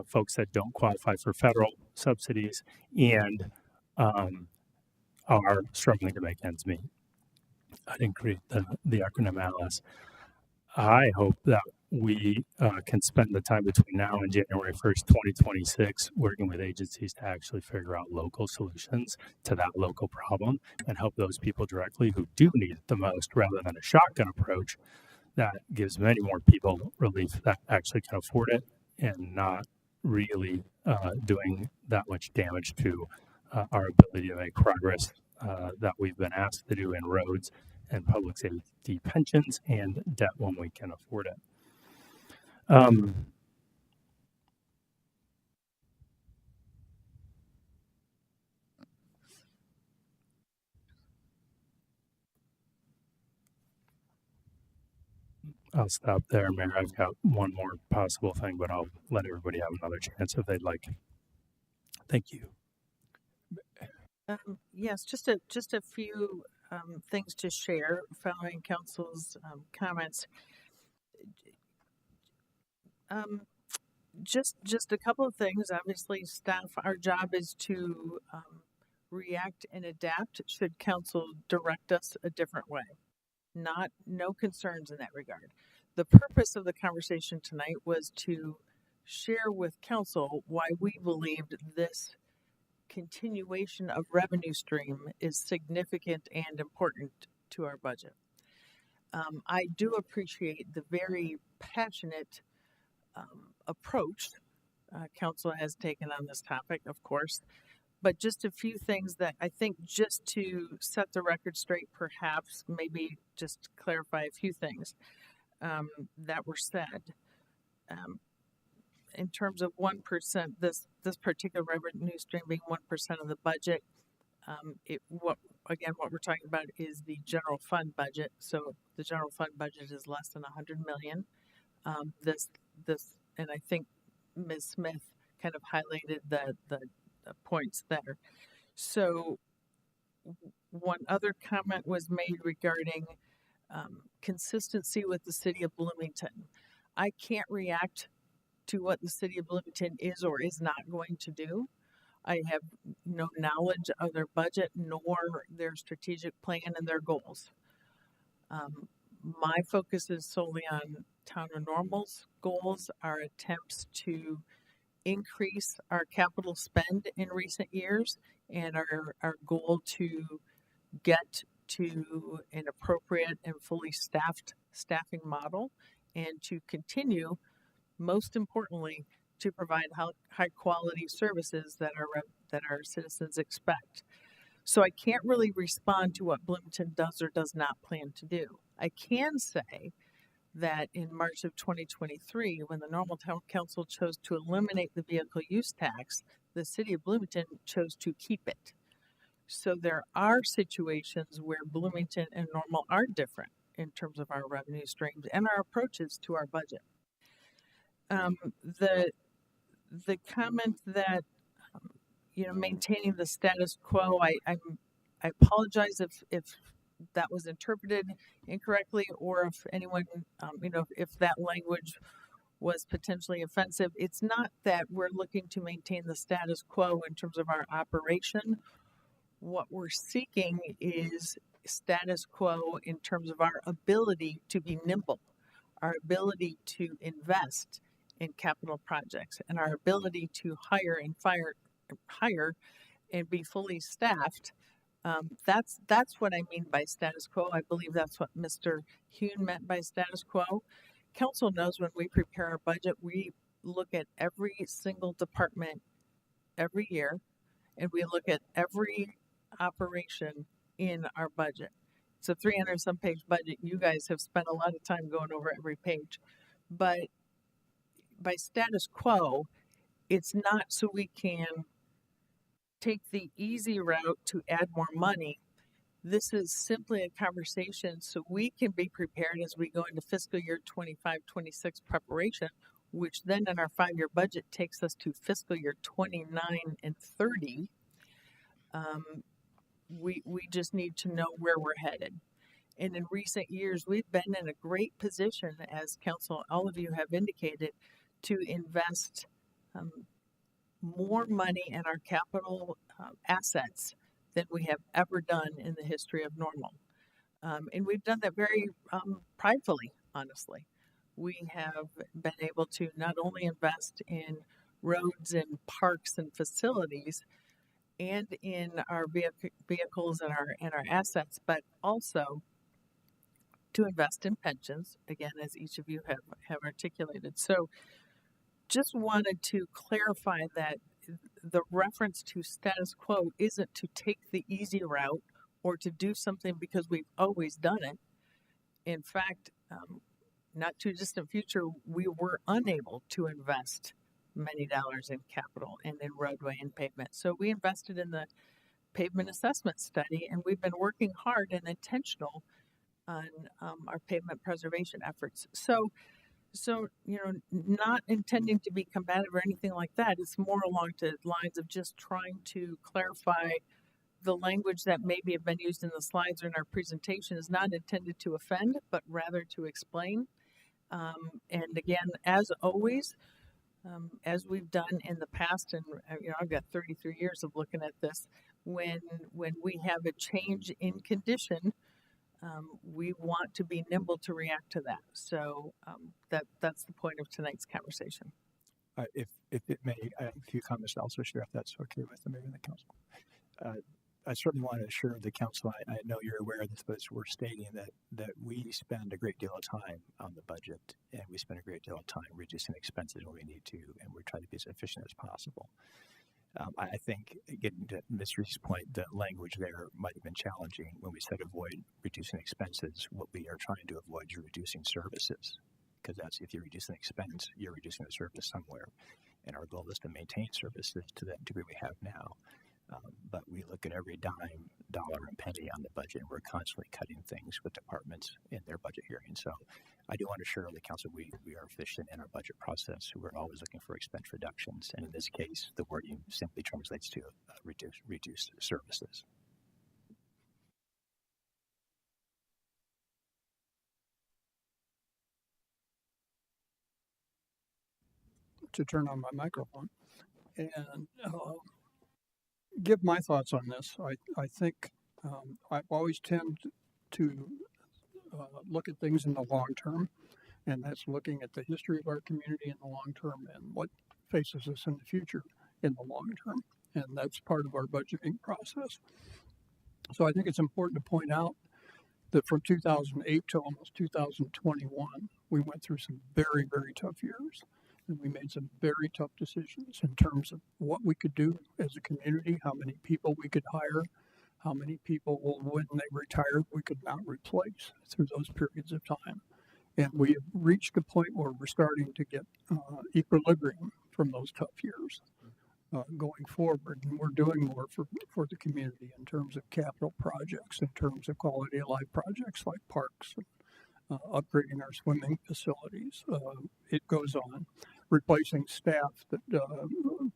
folks that don't qualify for federal subsidies and are struggling to make ends meet. I didn't create the acronym ALICE. I hope that we can spend the time between now and January 1st, 2026, working with agencies to actually figure out local solutions to that local problem and help those people directly who do need it the most, rather than a shotgun approach that gives many more people relief that actually can afford it and not really doing that much damage to our ability to make progress that we've been asked to do in roads and public safety pensions and debt when we can afford it. I'll stop there, Mayor. I've got one more possible thing, but I'll let everybody have another chance if they'd like. Thank you. Yes, just a few things to share following council's comments. Just a couple of things. Obviously, staff, our job is to react and adapt should council direct us a different way. No concerns in that regard. The purpose of the conversation tonight was to share with council why we believed this continuation of revenue stream is significant and important to our budget. I do appreciate the very passionate approach council has taken on this topic, of course, but just a few things that I think, just to set the record straight, perhaps maybe just clarify a few things that were said. In terms of 1%, this particular revenue stream being 1% of the budget, what we're talking about is the general fund budget. So the general fund budget is less than 100 million. And I think Ms. Smith kind of highlighted the points there. So one other comment was made regarding consistency with the city of Bloomington. I can't react to what the city of Bloomington is or is not going to do. I have no knowledge of their budget nor their strategic plan and their goals. My focus is solely on Town of Normal's goals, our attempts to increase our capital spend in recent years, and our goal to get to an appropriate and fully staffing model, and to continue, most importantly, to provide high quality services that our citizens expect. So I can't really respond to what Bloomington does or does not plan to do. I can say that in March of 2023, when the Normal Town Council chose to eliminate the vehicle use tax, the city of Bloomington chose to keep it. So there are situations where Bloomington and Normal are different in terms of our revenue streams and our approaches to our budget. The comment that maintaining the status quo, I apologize if that was interpreted incorrectly, or if anyone if that language was potentially offensive. It's not that we're looking to maintain the status quo in terms of our operation. What we're seeking is status quo in terms of our ability to be nimble, our ability to invest in capital projects, and our ability to hire and be fully staffed. That's what I mean by status quo. I believe that's what Mr. Hune meant by status quo. Council knows when we prepare our budget, we look at every single department every year, and we look at every operation in our budget. It's a 300-some page budget. You guys have spent a lot of time going over every page. But by status quo, it's not so we can take the easy route to add more money. This is simply a conversation so we can be prepared as we go into fiscal year 25-26 preparation, which then in our 5-year budget takes us to fiscal year 29 and 30. We just need to know where we're headed. And in recent years, we've been in a great position, as council, all of you have indicated, to invest more money in our capital assets than we have ever done in the history of Normal. And we've done that very pridefully, honestly. We have been able to not only invest in roads and parks and facilities and in our vehicles and our assets, but also to invest in pensions, again, as each of you have articulated. So just wanted to clarify that the reference to status quo isn't to take the easy route or to do something because we've always done it. In fact, not too distant future, we were unable to invest many dollars in capital and in roadway and pavement. So we invested in the pavement assessment study, and we've been working hard and intentional on our pavement preservation efforts. So not intending to be combative or anything like that. It's more along the lines of just trying to clarify the language that maybe have been used in the slides or in our presentation is not intended to offend, but rather to explain. And again, as always, as we've done in the past, and I've got 33 years of looking at this, when we have a change in condition, we want to be nimble to react to that. So that's the point of tonight's conversation. If it may, I have a few comments to also share, if that's okay with the mayor and the council. I certainly want to assure the council, I know you're aware of this, but we're stating that we spend a great deal of time on the budget, and we spend a great deal of time reducing expenses when we need to, and we're trying to be as efficient as possible. I think, getting to Ms. Reese's point, the language there might have been challenging. When we said avoid reducing expenses, what we are trying to avoid is reducing services, because that's, if you reduce an expense, you're reducing a service somewhere, and our goal is to maintain services to that degree we have now. But we look at every dime, dollar, and penny on the budget, and we're constantly cutting things with departments in their budget hearing. So I do want to assure the council we are efficient in our budget process. We're always looking for expense reductions, and in this case, the wording simply translates to reduce services. To turn on my microphone and give my thoughts on this. I think I always tend to look at things in the long term, and that's looking at the history of our community in the long term and what faces us in the future in the long term. And that's part of our budgeting process. So I think it's important to point out that from 2008 to almost 2021, we went through some very, very tough years. And we made some very tough decisions in terms of what we could do as a community, how many people we could hire, how many people, when they retired, we could not replace through those periods of time. And we have reached a point where we're starting to get equilibrium from those tough years going forward. And we're doing more for the community in terms of capital projects, in terms of quality of life projects like parks, upgrading our swimming facilities. It goes on. Replacing staff that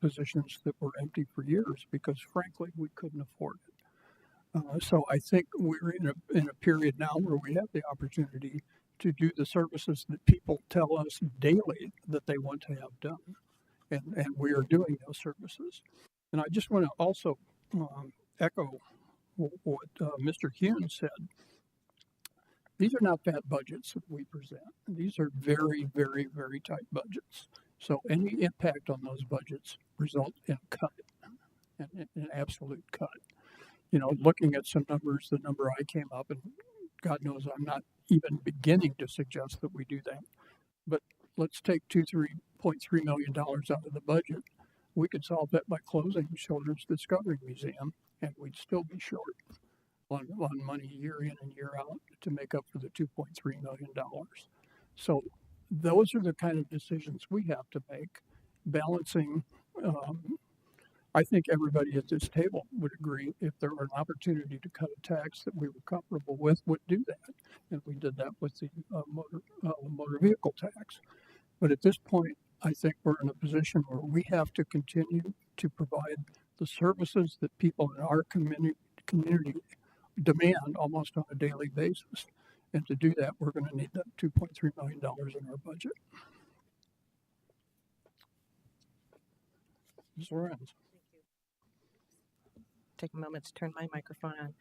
positions that were empty for years because, frankly, we couldn't afford it. So I think we're in a period now where we have the opportunity to do the services that people tell us daily that they want to have done, and we are doing those services. And I just want to also echo what Mr. Hune said. These are not bad budgets that we present. These are very, very, very tight budgets. So any impact on those budgets result in a cut, an absolute cut. Looking at some numbers, the number I came up, and God knows I'm not even beginning to suggest that we do that. But let's take $3.3 million out of the budget. We could solve that by closing Children's Discovery Museum, and we'd still be short on money year in and year out to make up for the $2.3 million. So those are the kind of decisions we have to make, balancing. I think everybody at this table would agree if there were an opportunity to cut a tax that we were comfortable with, would do that. And we did that with the motor vehicle tax. But at this point, I think we're in a position where we have to continue to provide the services that people in our community demand almost on a daily basis. And to do that, we're going to need that $2.3 million in our budget. Ms. Lorenz. Take a moment to turn my microphone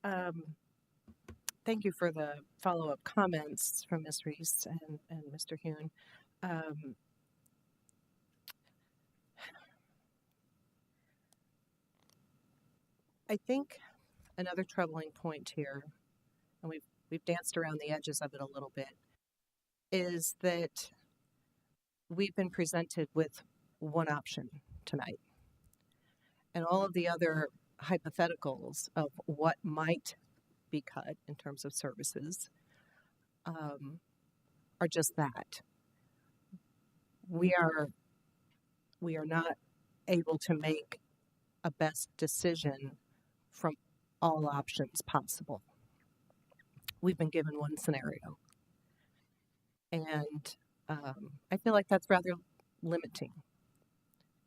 on. Thank you for the follow-up comments from Ms. Reese and Mr. Hune. I think another troubling point here, and we've danced around the edges of it a little bit, is that we've been presented with one option tonight. And all of the other hypotheticals of what might be cut in terms of services are just that. We are not able to make a best decision from all options possible. We've been given one scenario. And I feel like that's rather limiting.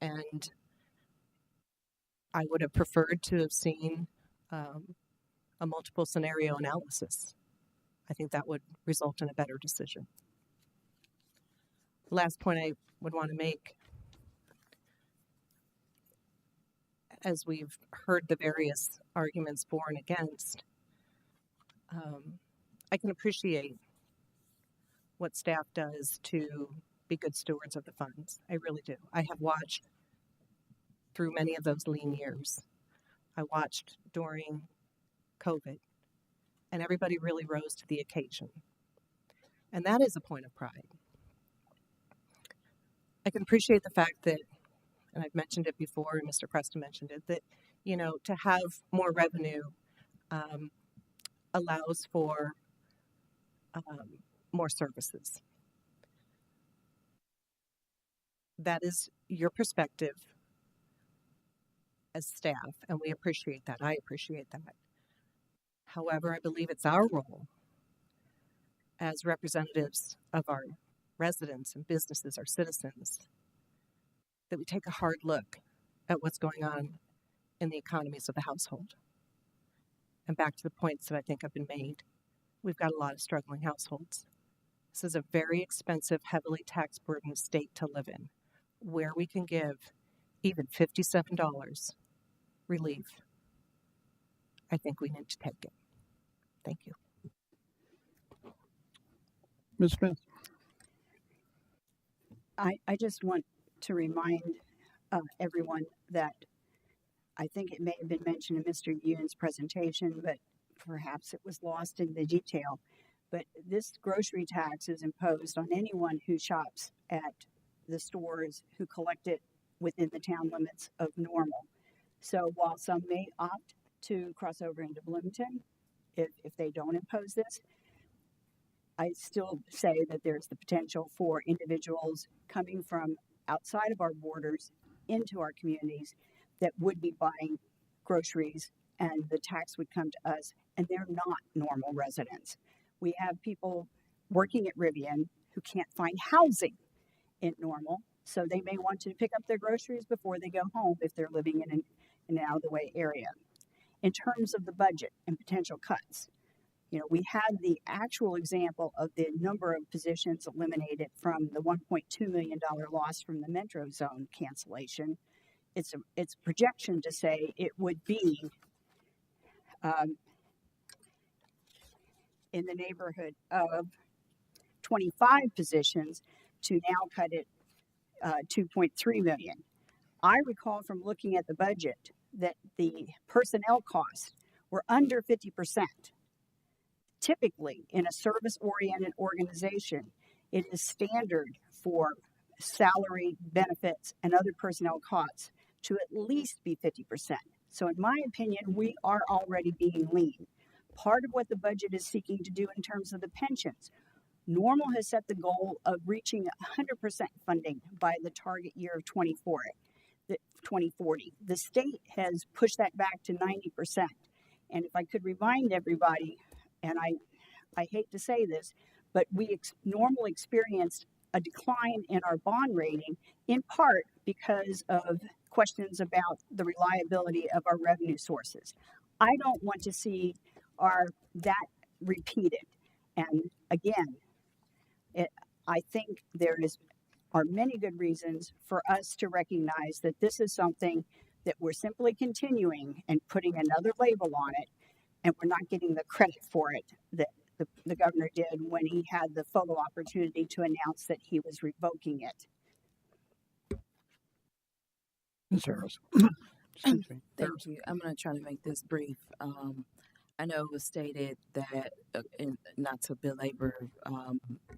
And I would have preferred to have seen a multiple scenario analysis. I think that would result in a better decision. Last point I would want to make, as we've heard the various arguments for and against, I can appreciate what staff does to be good stewards of the funds. I really do. I have watched through many of those lean years. I watched during COVID, and everybody really rose to the occasion. And that is a point of pride. I can appreciate the fact that, and I've mentioned it before, and Mr. Preston mentioned it, that, you know, to have more revenue allows for more services. That is your perspective as staff, and we appreciate that. I appreciate that. However, I believe it's our role as representatives of our residents and businesses, our citizens, that we take a hard look at what's going on in the economies of the household. And back to the points that I think have been made, we've got a lot of struggling households. This is a very expensive, heavily tax burdened state to live in, where we can give even $57 relief. I think we need to take it. Thank you. Ms. Smith. I just want to remind everyone that I think it may have been mentioned in Mr. Yoon's presentation, but perhaps it was lost in the detail. But this grocery tax is imposed on anyone who shops at the stores who collect it within the town limits of Normal. So while some may opt to cross over into Bloomington, if they don't impose this, I still say that there's the potential for individuals coming from outside of our borders into our communities that would be buying groceries, and the tax would come to us, and they're not Normal residents. We have people working at Rivian who can't find housing in Normal, so they may want to pick up their groceries before they go home if they're living in an out of the way area. In terms of the budget and potential cuts, you know, we had the actual example of the number of positions eliminated from the $1.2 million loss from the Metro Zone cancellation. It's a projection to say it would be in the neighborhood of 25 positions to now cut it 2.3 million. I recall from looking at the budget that the personnel costs were under 50%. Typically, in a service-oriented organization, it is standard for salary, benefits, and other personnel costs to at least be 50%. So in my opinion, we are already being lean. Part of what the budget is seeking to do in terms of the pensions, Normal has set the goal of reaching 100% funding by the target year of 2040. The state has pushed that back to 90%. And if I could remind everybody, and I hate to say this, but we Normal experienced a decline in our bond rating in part because of questions about the reliability of our revenue sources. I don't want to see that repeated. And again, I think are many good reasons for us to recognize that this is something that we're simply continuing and putting another label on it, and we're not getting the credit for it that the governor did when he had the photo opportunity to announce that he was revoking it. Ms. Harris. Thank you. I'm going to try to make this brief. I know it was stated that, and not to belabor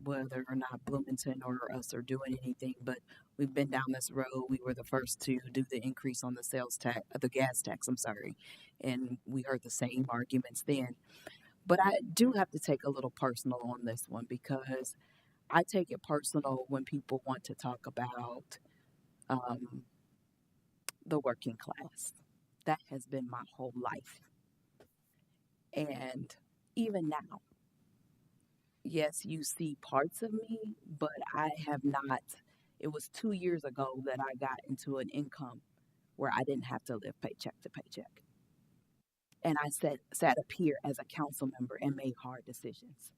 whether or not Bloomington or us are doing anything, but we've been down this road. We were the first to do the increase on the sales tax, the gas tax. I'm sorry, and we heard the same arguments then. But I do have to take a little personal on this one because I take it personal when people want to talk about the working class. That has been my whole life. And even now, yes, you see parts of me, but I have not. It was 2 years ago that I got into an income where I didn't have to live paycheck to paycheck. And I sat up here as a council member and made hard decisions.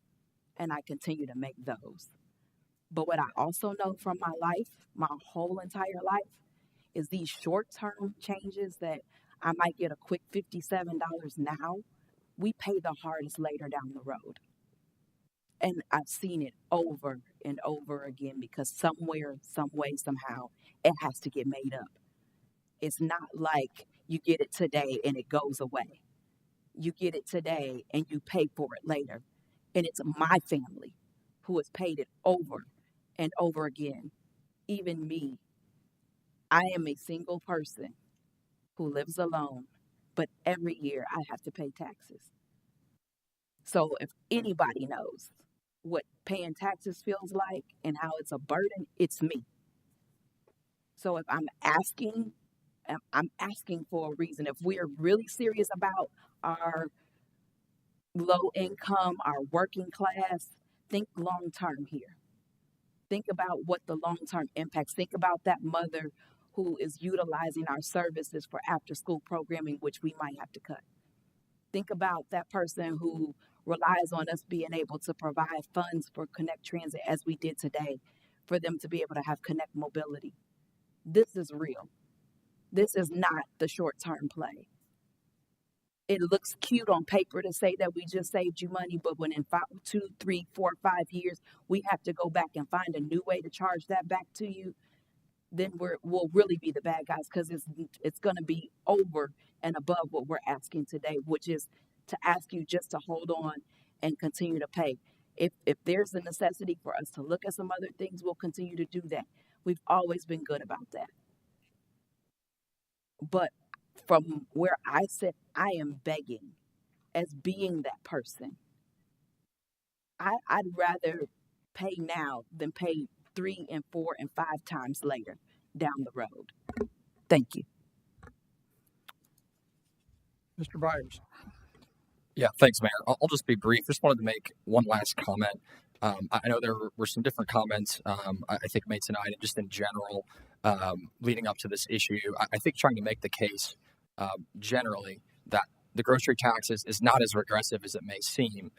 And I continue to make those. But what I also know from my life, my whole entire life, is these short-term changes that I might get a quick $57 now, we pay the hardest later down the road. And I've seen it over and over again because somewhere, some way, somehow, it has to get made up. It's not like you get it today and it goes away. You get it today and you pay for it later. And it's my family who has paid it over and over again. Even me. I am a single person who lives alone, but every year I have to pay taxes. So if anybody knows what paying taxes feels like and how it's a burden, it's me. So if I'm asking for a reason. If we're really serious about our low income, our working class, think long term here. Think about what the long term impacts. Think about that mother who is utilizing our services for after school programming, which we might have to cut. Think about that person who relies on us being able to provide funds for Connect Transit as we did today, for them to be able to have Connect Mobility. This is real. This is not the short-term play. It looks cute on paper to say that we just saved you money, but when in 2, 3, 4, 5 years, we have to go back and find a new way to charge that back to you, then we'll really be the bad guys because it's going to be over and above what we're asking today, which is to ask you just to hold on and continue to pay. If there's a necessity for us to look at some other things, we'll continue to do that. We've always been good about that. But from where I sit, I am begging as being that person. I'd rather pay now than pay 3 and 4 and 5 times later down the road. Thank you. Mr. Byers. Yeah, thanks, Mayor. I'll just be brief. Just wanted to make one last comment. I know there were some different comments I think made tonight, and just in general, leading up to this issue. I think trying to make the case generally that the grocery tax is not as regressive as it may seem,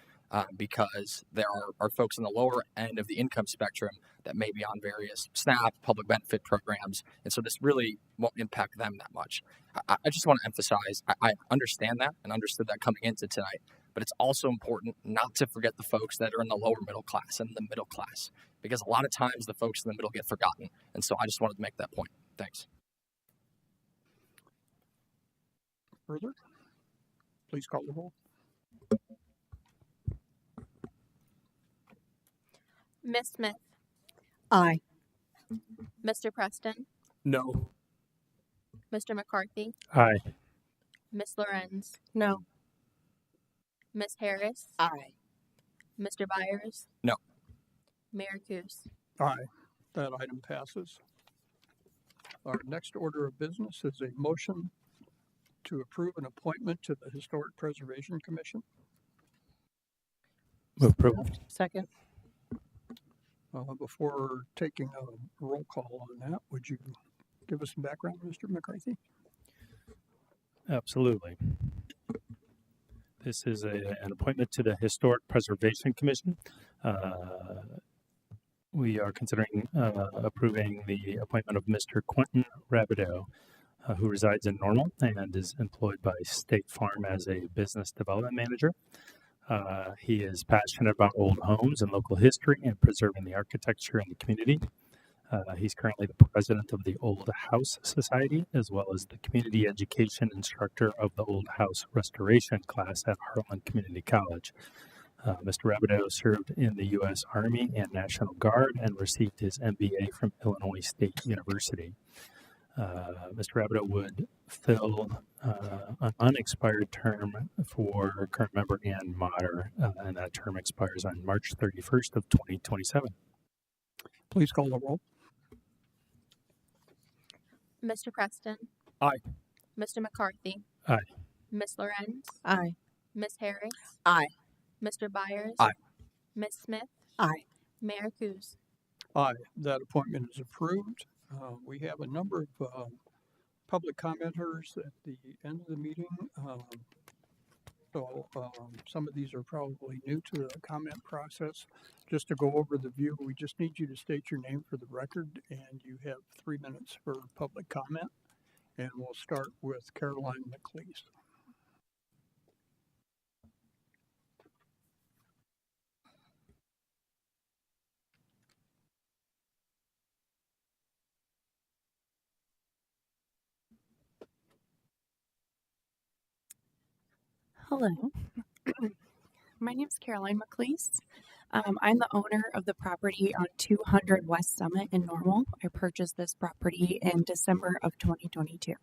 because there are folks in the lower end of the income spectrum that may be on various SNAP, public benefit programs, and so this really won't impact them that much. I just want to emphasize, I understand that and understood that coming into tonight, but it's also important not to forget the folks that are in the lower middle class and the middle class, because a lot of times the folks in the middle get forgotten, and so I just wanted to make that point. Thanks. Further? Please call the roll. Ms. Smith, Aye. Mr. Preston, No. Mr. McCarthy, Aye. Ms. Lorenz, No. Ms. Harris, Aye. Mr. Byers, No. Mayor Kus. Aye. That item passes. Our next order of business is a motion to approve an appointment to the Historic Preservation Commission. Move approval. Second. Before taking a roll call on that, would you give us some background, Mr. McCarthy? Absolutely. This is an appointment to the Historic Preservation Commission. We are considering approving the appointment of Mr. Quentin Rabideau, who resides in Normal and is employed by State Farm as a business development manager. He is passionate about old homes and local history and preserving the architecture in the community. He's currently the president of the Old House Society, as well as the community education instructor of the Old House Restoration class at Heartland Community College. Mr. Rabideau served in the U.S. Army and National Guard and received his MBA from Illinois State University. Mr. Rabideau would fill an unexpired term for current member Ann Motter, and that term expires on March 31st of 2027. Please call the roll. Mr. Preston. Aye. Mr. McCarthy. Aye. Ms. Lorenz. Aye. Ms. Harris. Aye. Mr. Byers. Aye. Ms. Smith. Aye. Mayor Coos. Aye, that appointment is approved. We have a number of public commenters at the end of the meeting. So some of these are probably new to the comment process. Just to go over the view, we just need you to state your name for the record, and you have 3 minutes for public comment. And we'll start with Caroline McLeese. Hello, my name is Caroline McLeese. I'm the owner of the property on 200 West Summit in Normal. I purchased this property in December of 2022.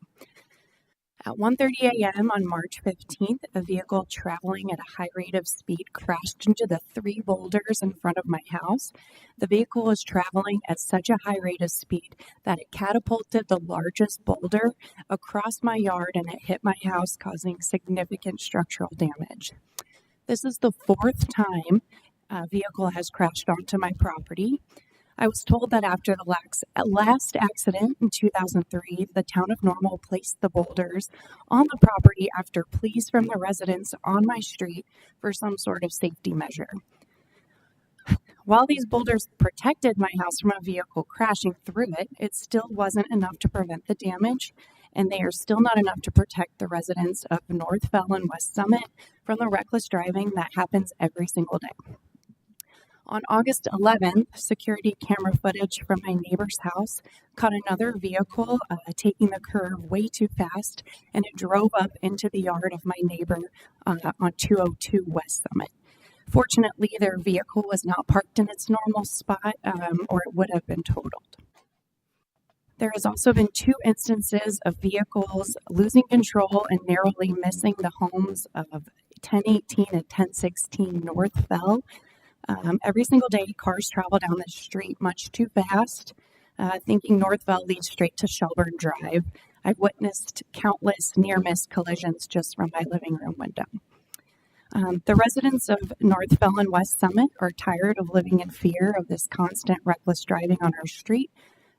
At 1:30 a.m. on March 15th, a vehicle traveling at a high rate of speed crashed into the 3 boulders in front of my house. The vehicle was traveling at such a high rate of speed that it catapulted the largest boulder across my yard and it hit my house, causing significant structural damage. This is the 4th time a vehicle has crashed onto my property. I was told that after the last accident in 2003, the town of Normal placed the boulders on the property after pleas from the residents on my street for some sort of safety measure. While these boulders protected my house from a vehicle crashing through it, it still wasn't enough to prevent the damage, and they are still not enough to protect the residents of North Fell and West Summit from the reckless driving that happens every single day. On August 11th, security camera footage from my neighbor's house caught another vehicle taking the curve way too fast, and it drove up into the yard of my neighbor on 202 West Summit. Fortunately, their vehicle was not parked in its normal spot, or it would have been totaled. There has also been 2 instances of vehicles losing control and narrowly missing the homes of 1018 and 1016 North Fell. Every single day, cars travel down the street much too fast, thinking North Fell leads straight to Shelburne Drive. I've witnessed countless near-miss collisions just from my living room window. The residents of North Fell and West Summit are tired of living in fear of this constant reckless driving on our street.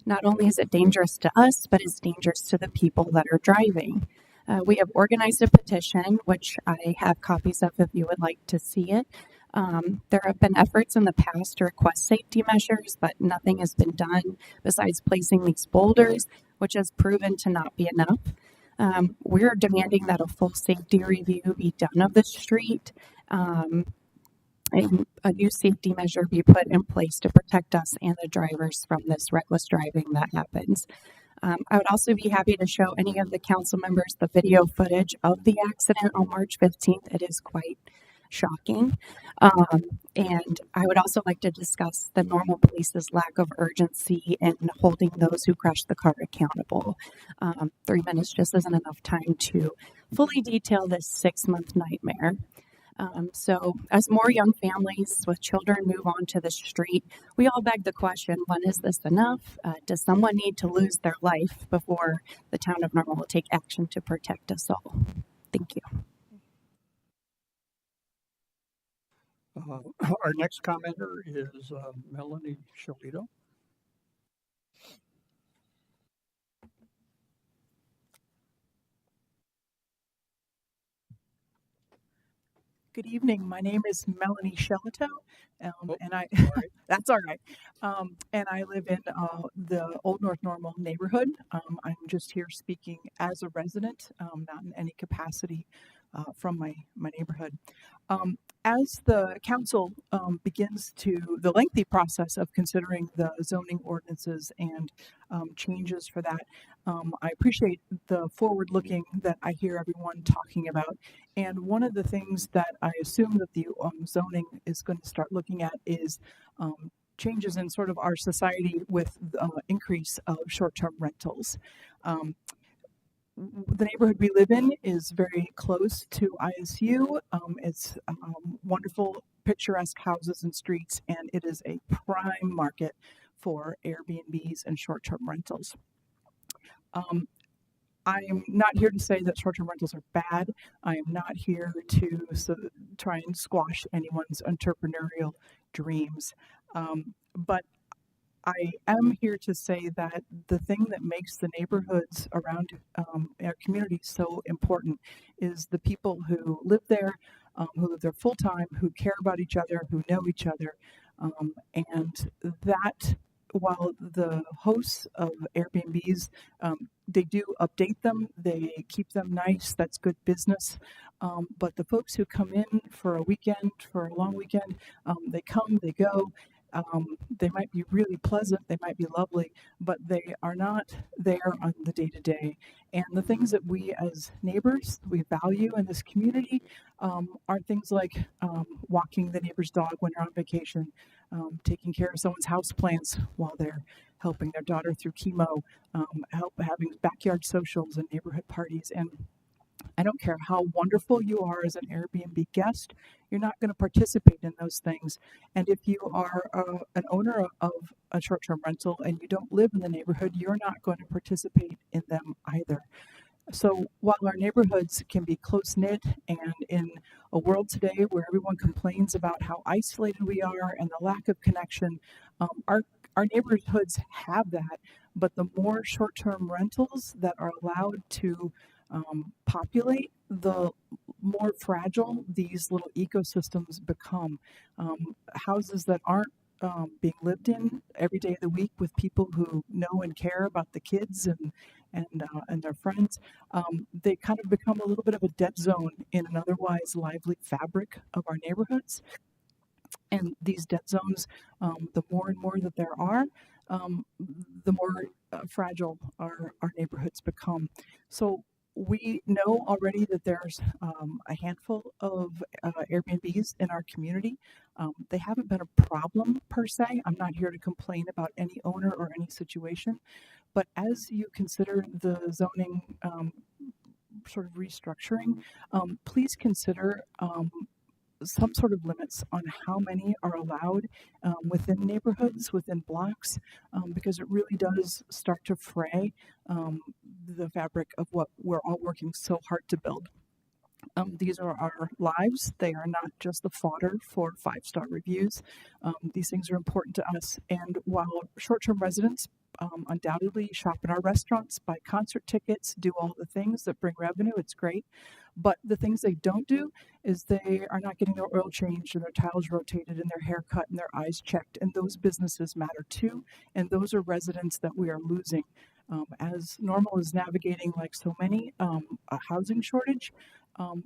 Not only is it dangerous to us, but it's dangerous to the people that are driving. We have organized a petition, which I have copies of if you would like to see it. There have been efforts in the past to request safety measures, but nothing has been done besides placing these boulders, which has proven to not be enough. We're demanding that a full safety review be done of the street, and a new safety measure be put in place to protect us and the drivers from this reckless driving that happens. I would also be happy to show any of the council members the video footage of the accident on March 15th. It is quite shocking. And I would also like to discuss the Normal Police's lack of urgency in holding those who crashed the car accountable. 3 minutes just isn't enough time to fully detail this 6-month nightmare. So as more young families with children move onto the street, we all beg the question, when is this enough? Does someone need to lose their life before the town of Normal will take action to protect us all? Thank you. Our next commenter is Melanie Sholito. Good evening. My name is Melanie Shelito, and I that's all right. And I live in the Old North Normal neighborhood. I'm just here speaking as a resident, not in any capacity from my neighborhood. As the council begins the lengthy process of considering the zoning ordinances and changes for that, I appreciate the forward looking that I hear everyone talking about. And one of the things that I assume that the zoning is going to start looking at is changes in sort of our society with increase of short-term rentals. The neighborhood we live in is very close to ISU. It's wonderful, picturesque houses and streets, and it is a prime market for Airbnbs and short-term rentals. I am not here to say that short-term rentals are bad. I am not here to try and squash anyone's entrepreneurial dreams. But I am here to say that the thing that makes the neighborhoods around our community so important is the people who live there full time, who care about each other, who know each other. And that, while the hosts of Airbnbs, they do update them, they keep them nice, that's good business. But the folks who come in for a weekend, for a long weekend, they come, they go. They might be really pleasant, they might be lovely, but they are not there on the day to day. And the things that we as neighbors, we value in this community are things like walking the neighbor's dog when they're on vacation, taking care of someone's house plants while they're helping their daughter through chemo, having backyard socials and neighborhood parties. And I don't care how wonderful you are as an Airbnb guest, you're not going to participate in those things. And if you are an owner of a short-term rental and you don't live in the neighborhood, you're not going to participate in them either. So while our neighborhoods can be close-knit, and in a world today where everyone complains about how isolated we are and the lack of connection, our neighborhoods have that, but the more short-term rentals that are allowed to populate, the more fragile these little ecosystems become. Houses that aren't being lived in every day of the week with people who know and care about the kids and their friends, they kind of become a little bit of a dead zone in an otherwise lively fabric of our neighborhoods. And these dead zones, the more and more that there are, the more fragile our neighborhoods become. So we know already that there's a handful of Airbnbs in our community. They haven't been a problem per se. I'm not here to complain about any owner or any situation, but as you consider the zoning sort of restructuring, please consider some sort of limits on how many are allowed within neighborhoods, within blocks, because it really does start to fray the fabric of what we're all working so hard to build. These are our lives. They are not just the fodder for 5-star reviews. These things are important to us. And while short-term residents undoubtedly shop in our restaurants, buy concert tickets, do all the things that bring revenue, it's great. But the things they don't do is they are not getting their oil changed and their tires rotated and their hair cut and their eyes checked. And those businesses matter too. And those are residents that we are losing. As Normal is navigating, like so many, a housing shortage,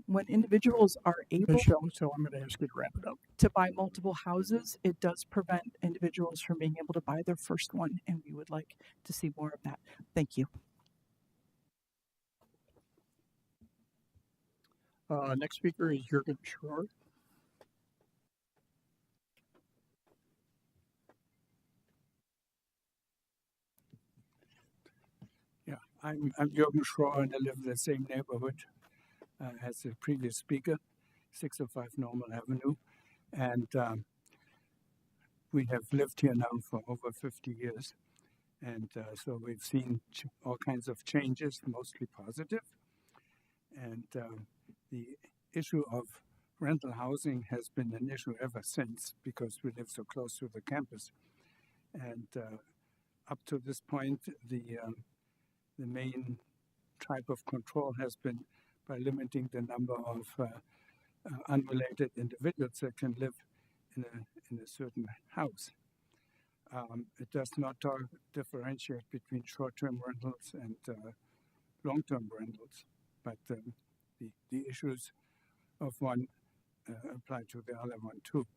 when individuals are able So I'm going to ask you to wrap it up. to buy multiple houses, it does prevent individuals from being able to buy their first one. And we would like to see more of that. Thank you. Next speaker is Jürgen Schroer. Yeah, I'm Jürgen Schroer, and I live in the same neighborhood as the previous speaker, 605 Normal Avenue. And we have lived here now for over 50 years. And so we've seen all kinds of changes, mostly positive. And the issue of rental housing has been an issue ever since because we live so close to the campus. And up to this point, the main type of control has been by limiting the number of unrelated individuals that can live in a certain house. It does not differentiate between short-term rentals and long-term rentals, but the issues of one apply to the other one too.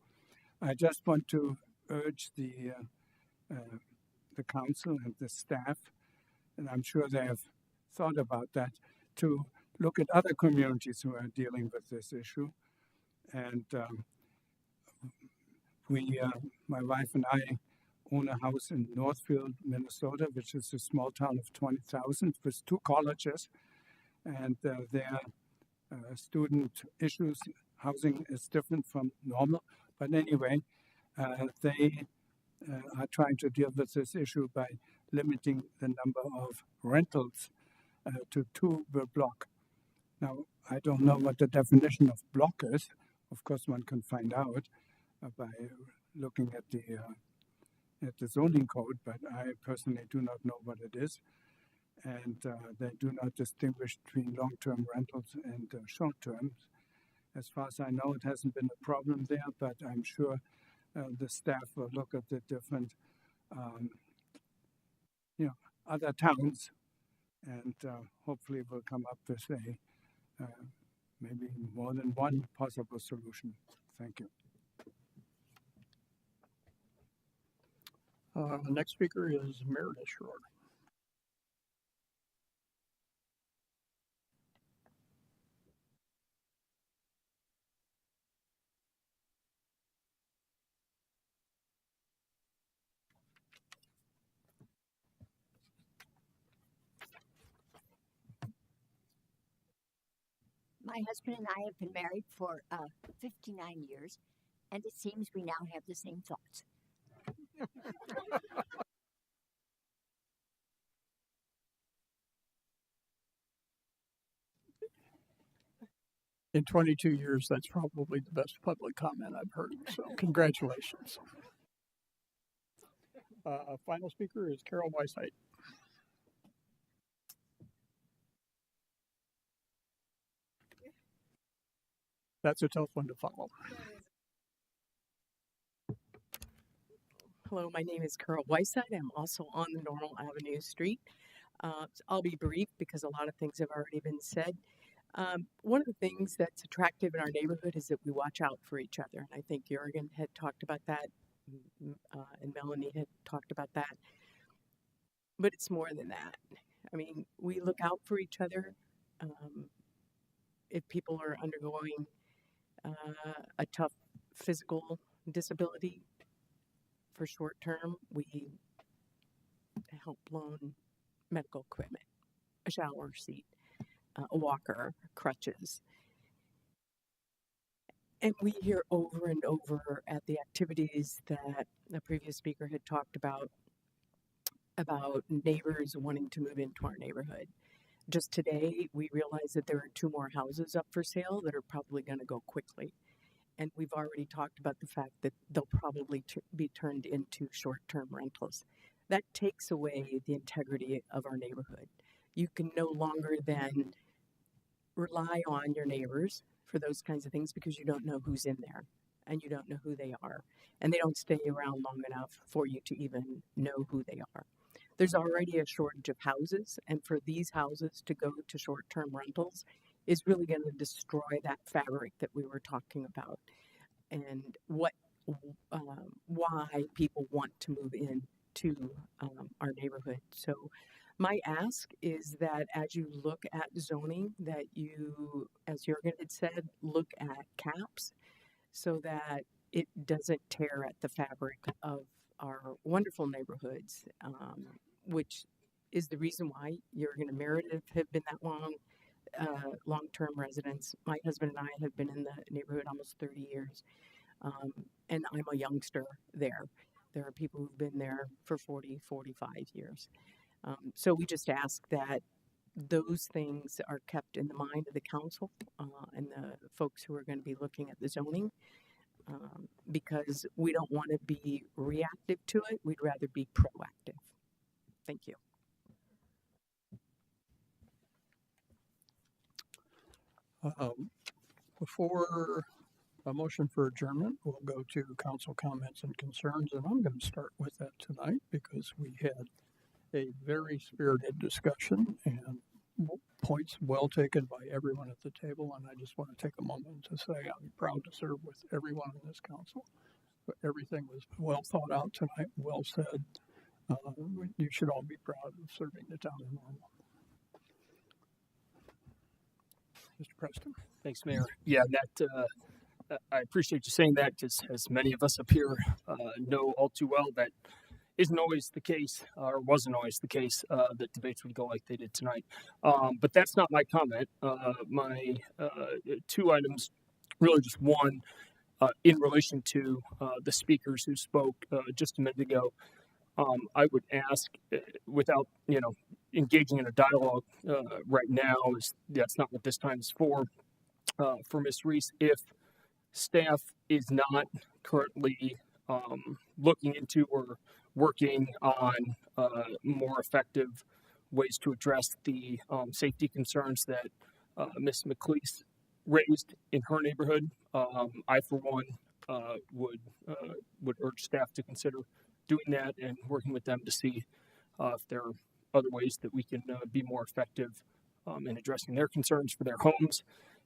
I just want to urge the council and the staff, and I'm sure they have thought about that, to look at other communities who are dealing with this issue. And my wife and I own a house in Northfield, Minnesota, which is a small town of 20,000 with 2 colleges, and their student issues, housing is different from normal. But anyway, they are trying to deal with this issue by limiting the number of rentals to 2 per block. Now, I don't know what the definition of block is. Of course, one can find out by looking at the zoning code, but I personally do not know what it is. And they do not distinguish between long-term rentals and short-term. As far as I know, it hasn't been a problem there, but I'm sure the staff will look at the different, other towns, and hopefully we'll come up with a maybe more than one possible solution. Thank you. The next speaker is Meredith Schroer. My husband and I have been married for 59 years, and it seems we now have the same thoughts. In 22 years, that's probably the best public comment I've heard, so congratulations. Final speaker is Carol Weisheit. That's a tough one to follow. Hello, my name is Carol Weisheit. I'm also on the Normal Avenue Street. I'll be brief because a lot of things have already been said. One of the things that's attractive in our neighborhood is that we watch out for each other. And I think Jürgen had talked about that, and Melanie had talked about that. But it's more than that. I mean, we look out for each other. If people are undergoing a tough physical disability for short term, we help loan medical equipment, a shower seat, a walker, crutches. And we hear over and over at the activities that the previous speaker had talked about neighbors wanting to move into our neighborhood. Just today, we realized that there are 2 more houses up for sale that are probably going to go quickly. And we've already talked about the fact that they'll probably be turned into short-term rentals. That takes away the integrity of our neighborhood. You can no longer then rely on your neighbors for those kinds of things because you don't know who's in there and you don't know who they are. And they don't stay around long enough for you to even know who they are. There's already a shortage of houses, and for these houses to go to short-term rentals is really going to destroy that fabric that we were talking about, and why people want to move in to our neighborhood. So my ask is that as you look at zoning, that you, as Jürgen had said, look at caps so that it doesn't tear at the fabric of our wonderful neighborhoods, which is the reason why Jürgen and Meredith have been that long-term residents. My husband and I have been in the neighborhood almost 30 years, and I'm a youngster there. There are people who've been there for 40, 45 years. So we just ask that those things are kept in the mind of the council and the folks who are going to be looking at the zoning, because we don't want to be reactive to it. We'd rather be proactive. Thank you. Before a motion for adjournment, we'll go to council comments and concerns, and I'm going to start with that tonight because we had a very spirited discussion, and points well taken by everyone at the table, and I just want to take a moment to say I'm proud to serve with everyone in this council. But everything was well thought out tonight, well said. You should all be proud of serving the town of Normal. Mr. Preston. Thanks, Mayor. Yeah, I appreciate you saying that, because as many of us up here know all too well, that isn't always the case, or wasn't always the case, that debates would go like they did tonight. But that's not my comment. My two items, really just one, in relation to the speakers who spoke just a minute ago. I would ask, without engaging in a dialogue right now, that's not what this time is for Ms. Reese, if staff is not currently looking into or working on more effective ways to address the safety concerns that Ms. McLeese raised in her neighborhood, I, for one, would urge staff to consider doing that and working with them to see if there are other ways that we can be more effective in addressing their concerns for their homes.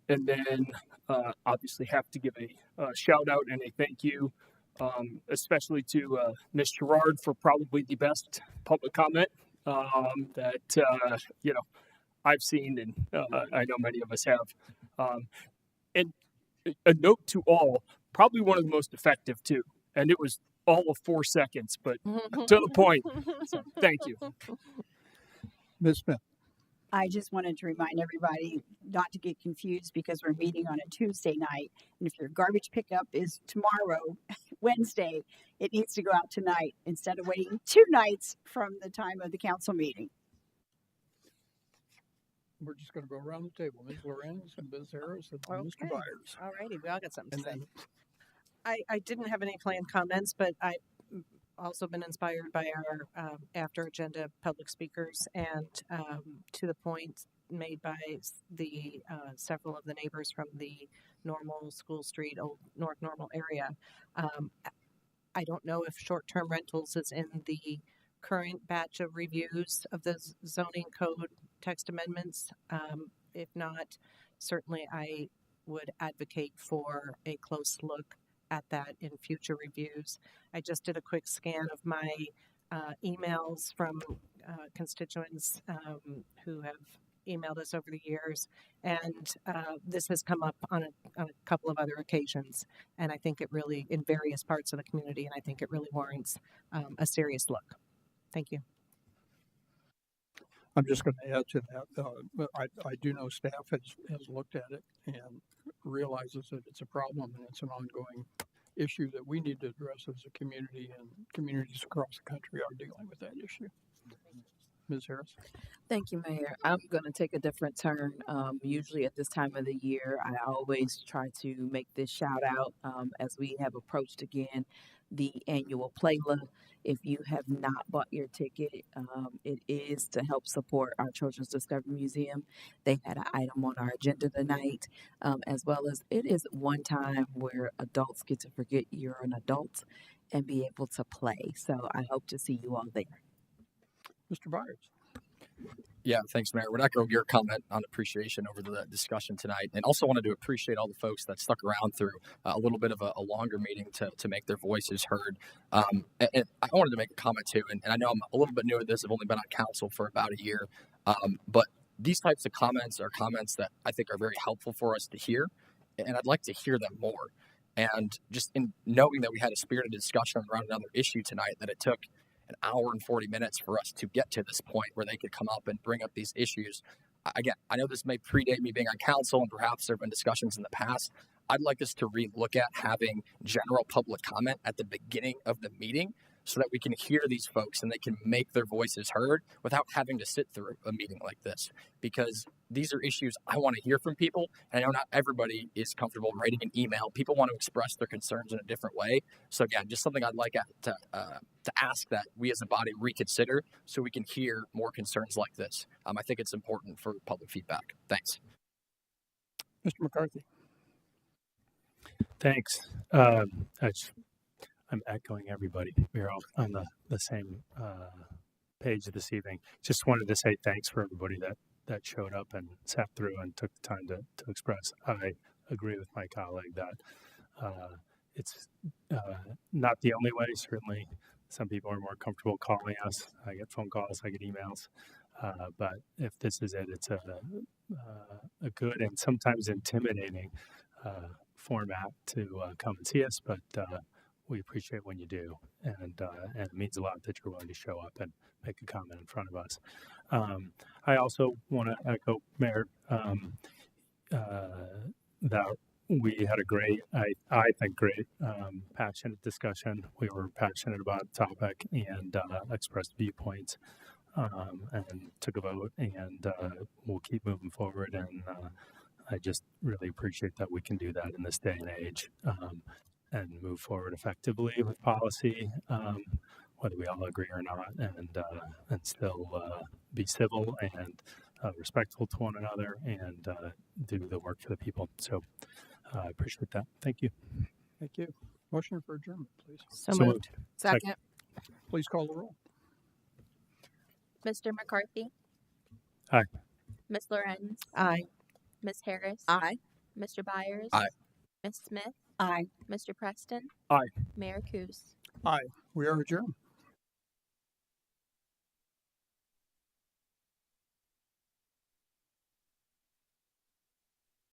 And then obviously have to give a shout out and a thank you, especially to Ms. Gerard for probably the best public comment that I've seen, and I know many of us have. And a note to all, probably one of the most effective too. And it was all of 4 seconds, but to the point. So thank you. Ms. Smith. I just wanted to remind everybody not to get confused because we're meeting on a Tuesday night. And if your garbage pickup is tomorrow, Wednesday, it needs to go out tonight instead of waiting 2 nights from the time of the council meeting. We're just going to go around the table. Ms. Lorenz and Ms. Harris and Mr. Byers. All righty, we all got something to And say. then I didn't have any planned comments, but I also been inspired by our after agenda public speakers, and to the point made by the several of the neighbors from the Normal, School Street, Old North Normal area. I don't know if short-term rentals is in the current batch of reviews of the zoning code text amendments. If not, certainly I would advocate for a close look at that in future reviews. I just did a quick scan of my emails from constituents who have emailed us over the years, and this has come up on a couple of other occasions, and I think it really, in various parts of the community, and I think it really warrants a serious look. Thank you. I'm just going to add to that. I do know staff has looked at it and realizes that it's a problem and it's an ongoing issue that we need to address as a community, and communities across the country are dealing with that issue. Ms. Harris. Thank you, Mayor. I'm going to take a different turn. Usually at this time of the year, I always try to make this shout out as we have approached again the annual Playla. If you have not bought your ticket, it is to help support our Children's Discovery Museum. They had an item on our agenda tonight, as well as it is one time where adults get to forget you're an adult and be able to play. So I hope to see you all there. Mr. Byers. Yeah, thanks, Mayor. Would echo your comment on appreciation over the discussion tonight, and also wanted to appreciate all the folks that stuck around through a little bit of a longer meeting to make their voices heard. And I wanted to make a comment too, and I know I'm a little bit new at this. I've only been on council for about a year, but these types of comments are comments that I think are very helpful for us to hear, and I'd like to hear them more. And just in knowing that we had a spirited discussion around another issue tonight, that it took an hour and 40 minutes for us to get to this point where they could come up and bring up these issues. Again, I know this may predate me being on council, and perhaps there have been discussions in the past. I'd like us to relook at having general public comment at the beginning of the meeting so that we can hear these folks and they can make their voices heard without having to sit through a meeting like this. Because these are issues I want to hear from people, and I know not everybody is comfortable writing an email. People want to express their concerns in a different way. So again, just something I'd like to ask that we as a body reconsider so we can hear more concerns like this. I think it's important for public feedback. Thanks. Mr. McCarthy. Thanks. I'm echoing everybody. We're all on the same page this evening. Just wanted to say thanks for everybody that that showed up and sat through and took the time to express. I agree with my colleague that it's not the only way. Certainly, some people are more comfortable calling us. I get phone calls, I get emails. But if this is it, it's a good and sometimes intimidating format to come and see us. But we appreciate when you do, and it means a lot that you're willing to show up and make a comment in front of us. I also want to echo Mayor that we had a great, I think, great, passionate discussion. We were passionate about the topic and expressed viewpoints and took a vote, and we'll keep moving forward. And I just really appreciate that we can do that in this day and age and move forward effectively with policy, whether we all agree or not, and still be civil and respectful to one another and do the work for the people. So I appreciate that. Thank you. Thank you. Motion for adjournment, please. So moved. Second. Please call the roll. Mr. McCarthy? Aye. Ms. Lorenz? Aye. Ms. Harris? Aye. Mr. Byers? Aye. Ms. Smith? Aye. Mr. Preston? Aye. Mayor Coos? Aye. We are adjourned.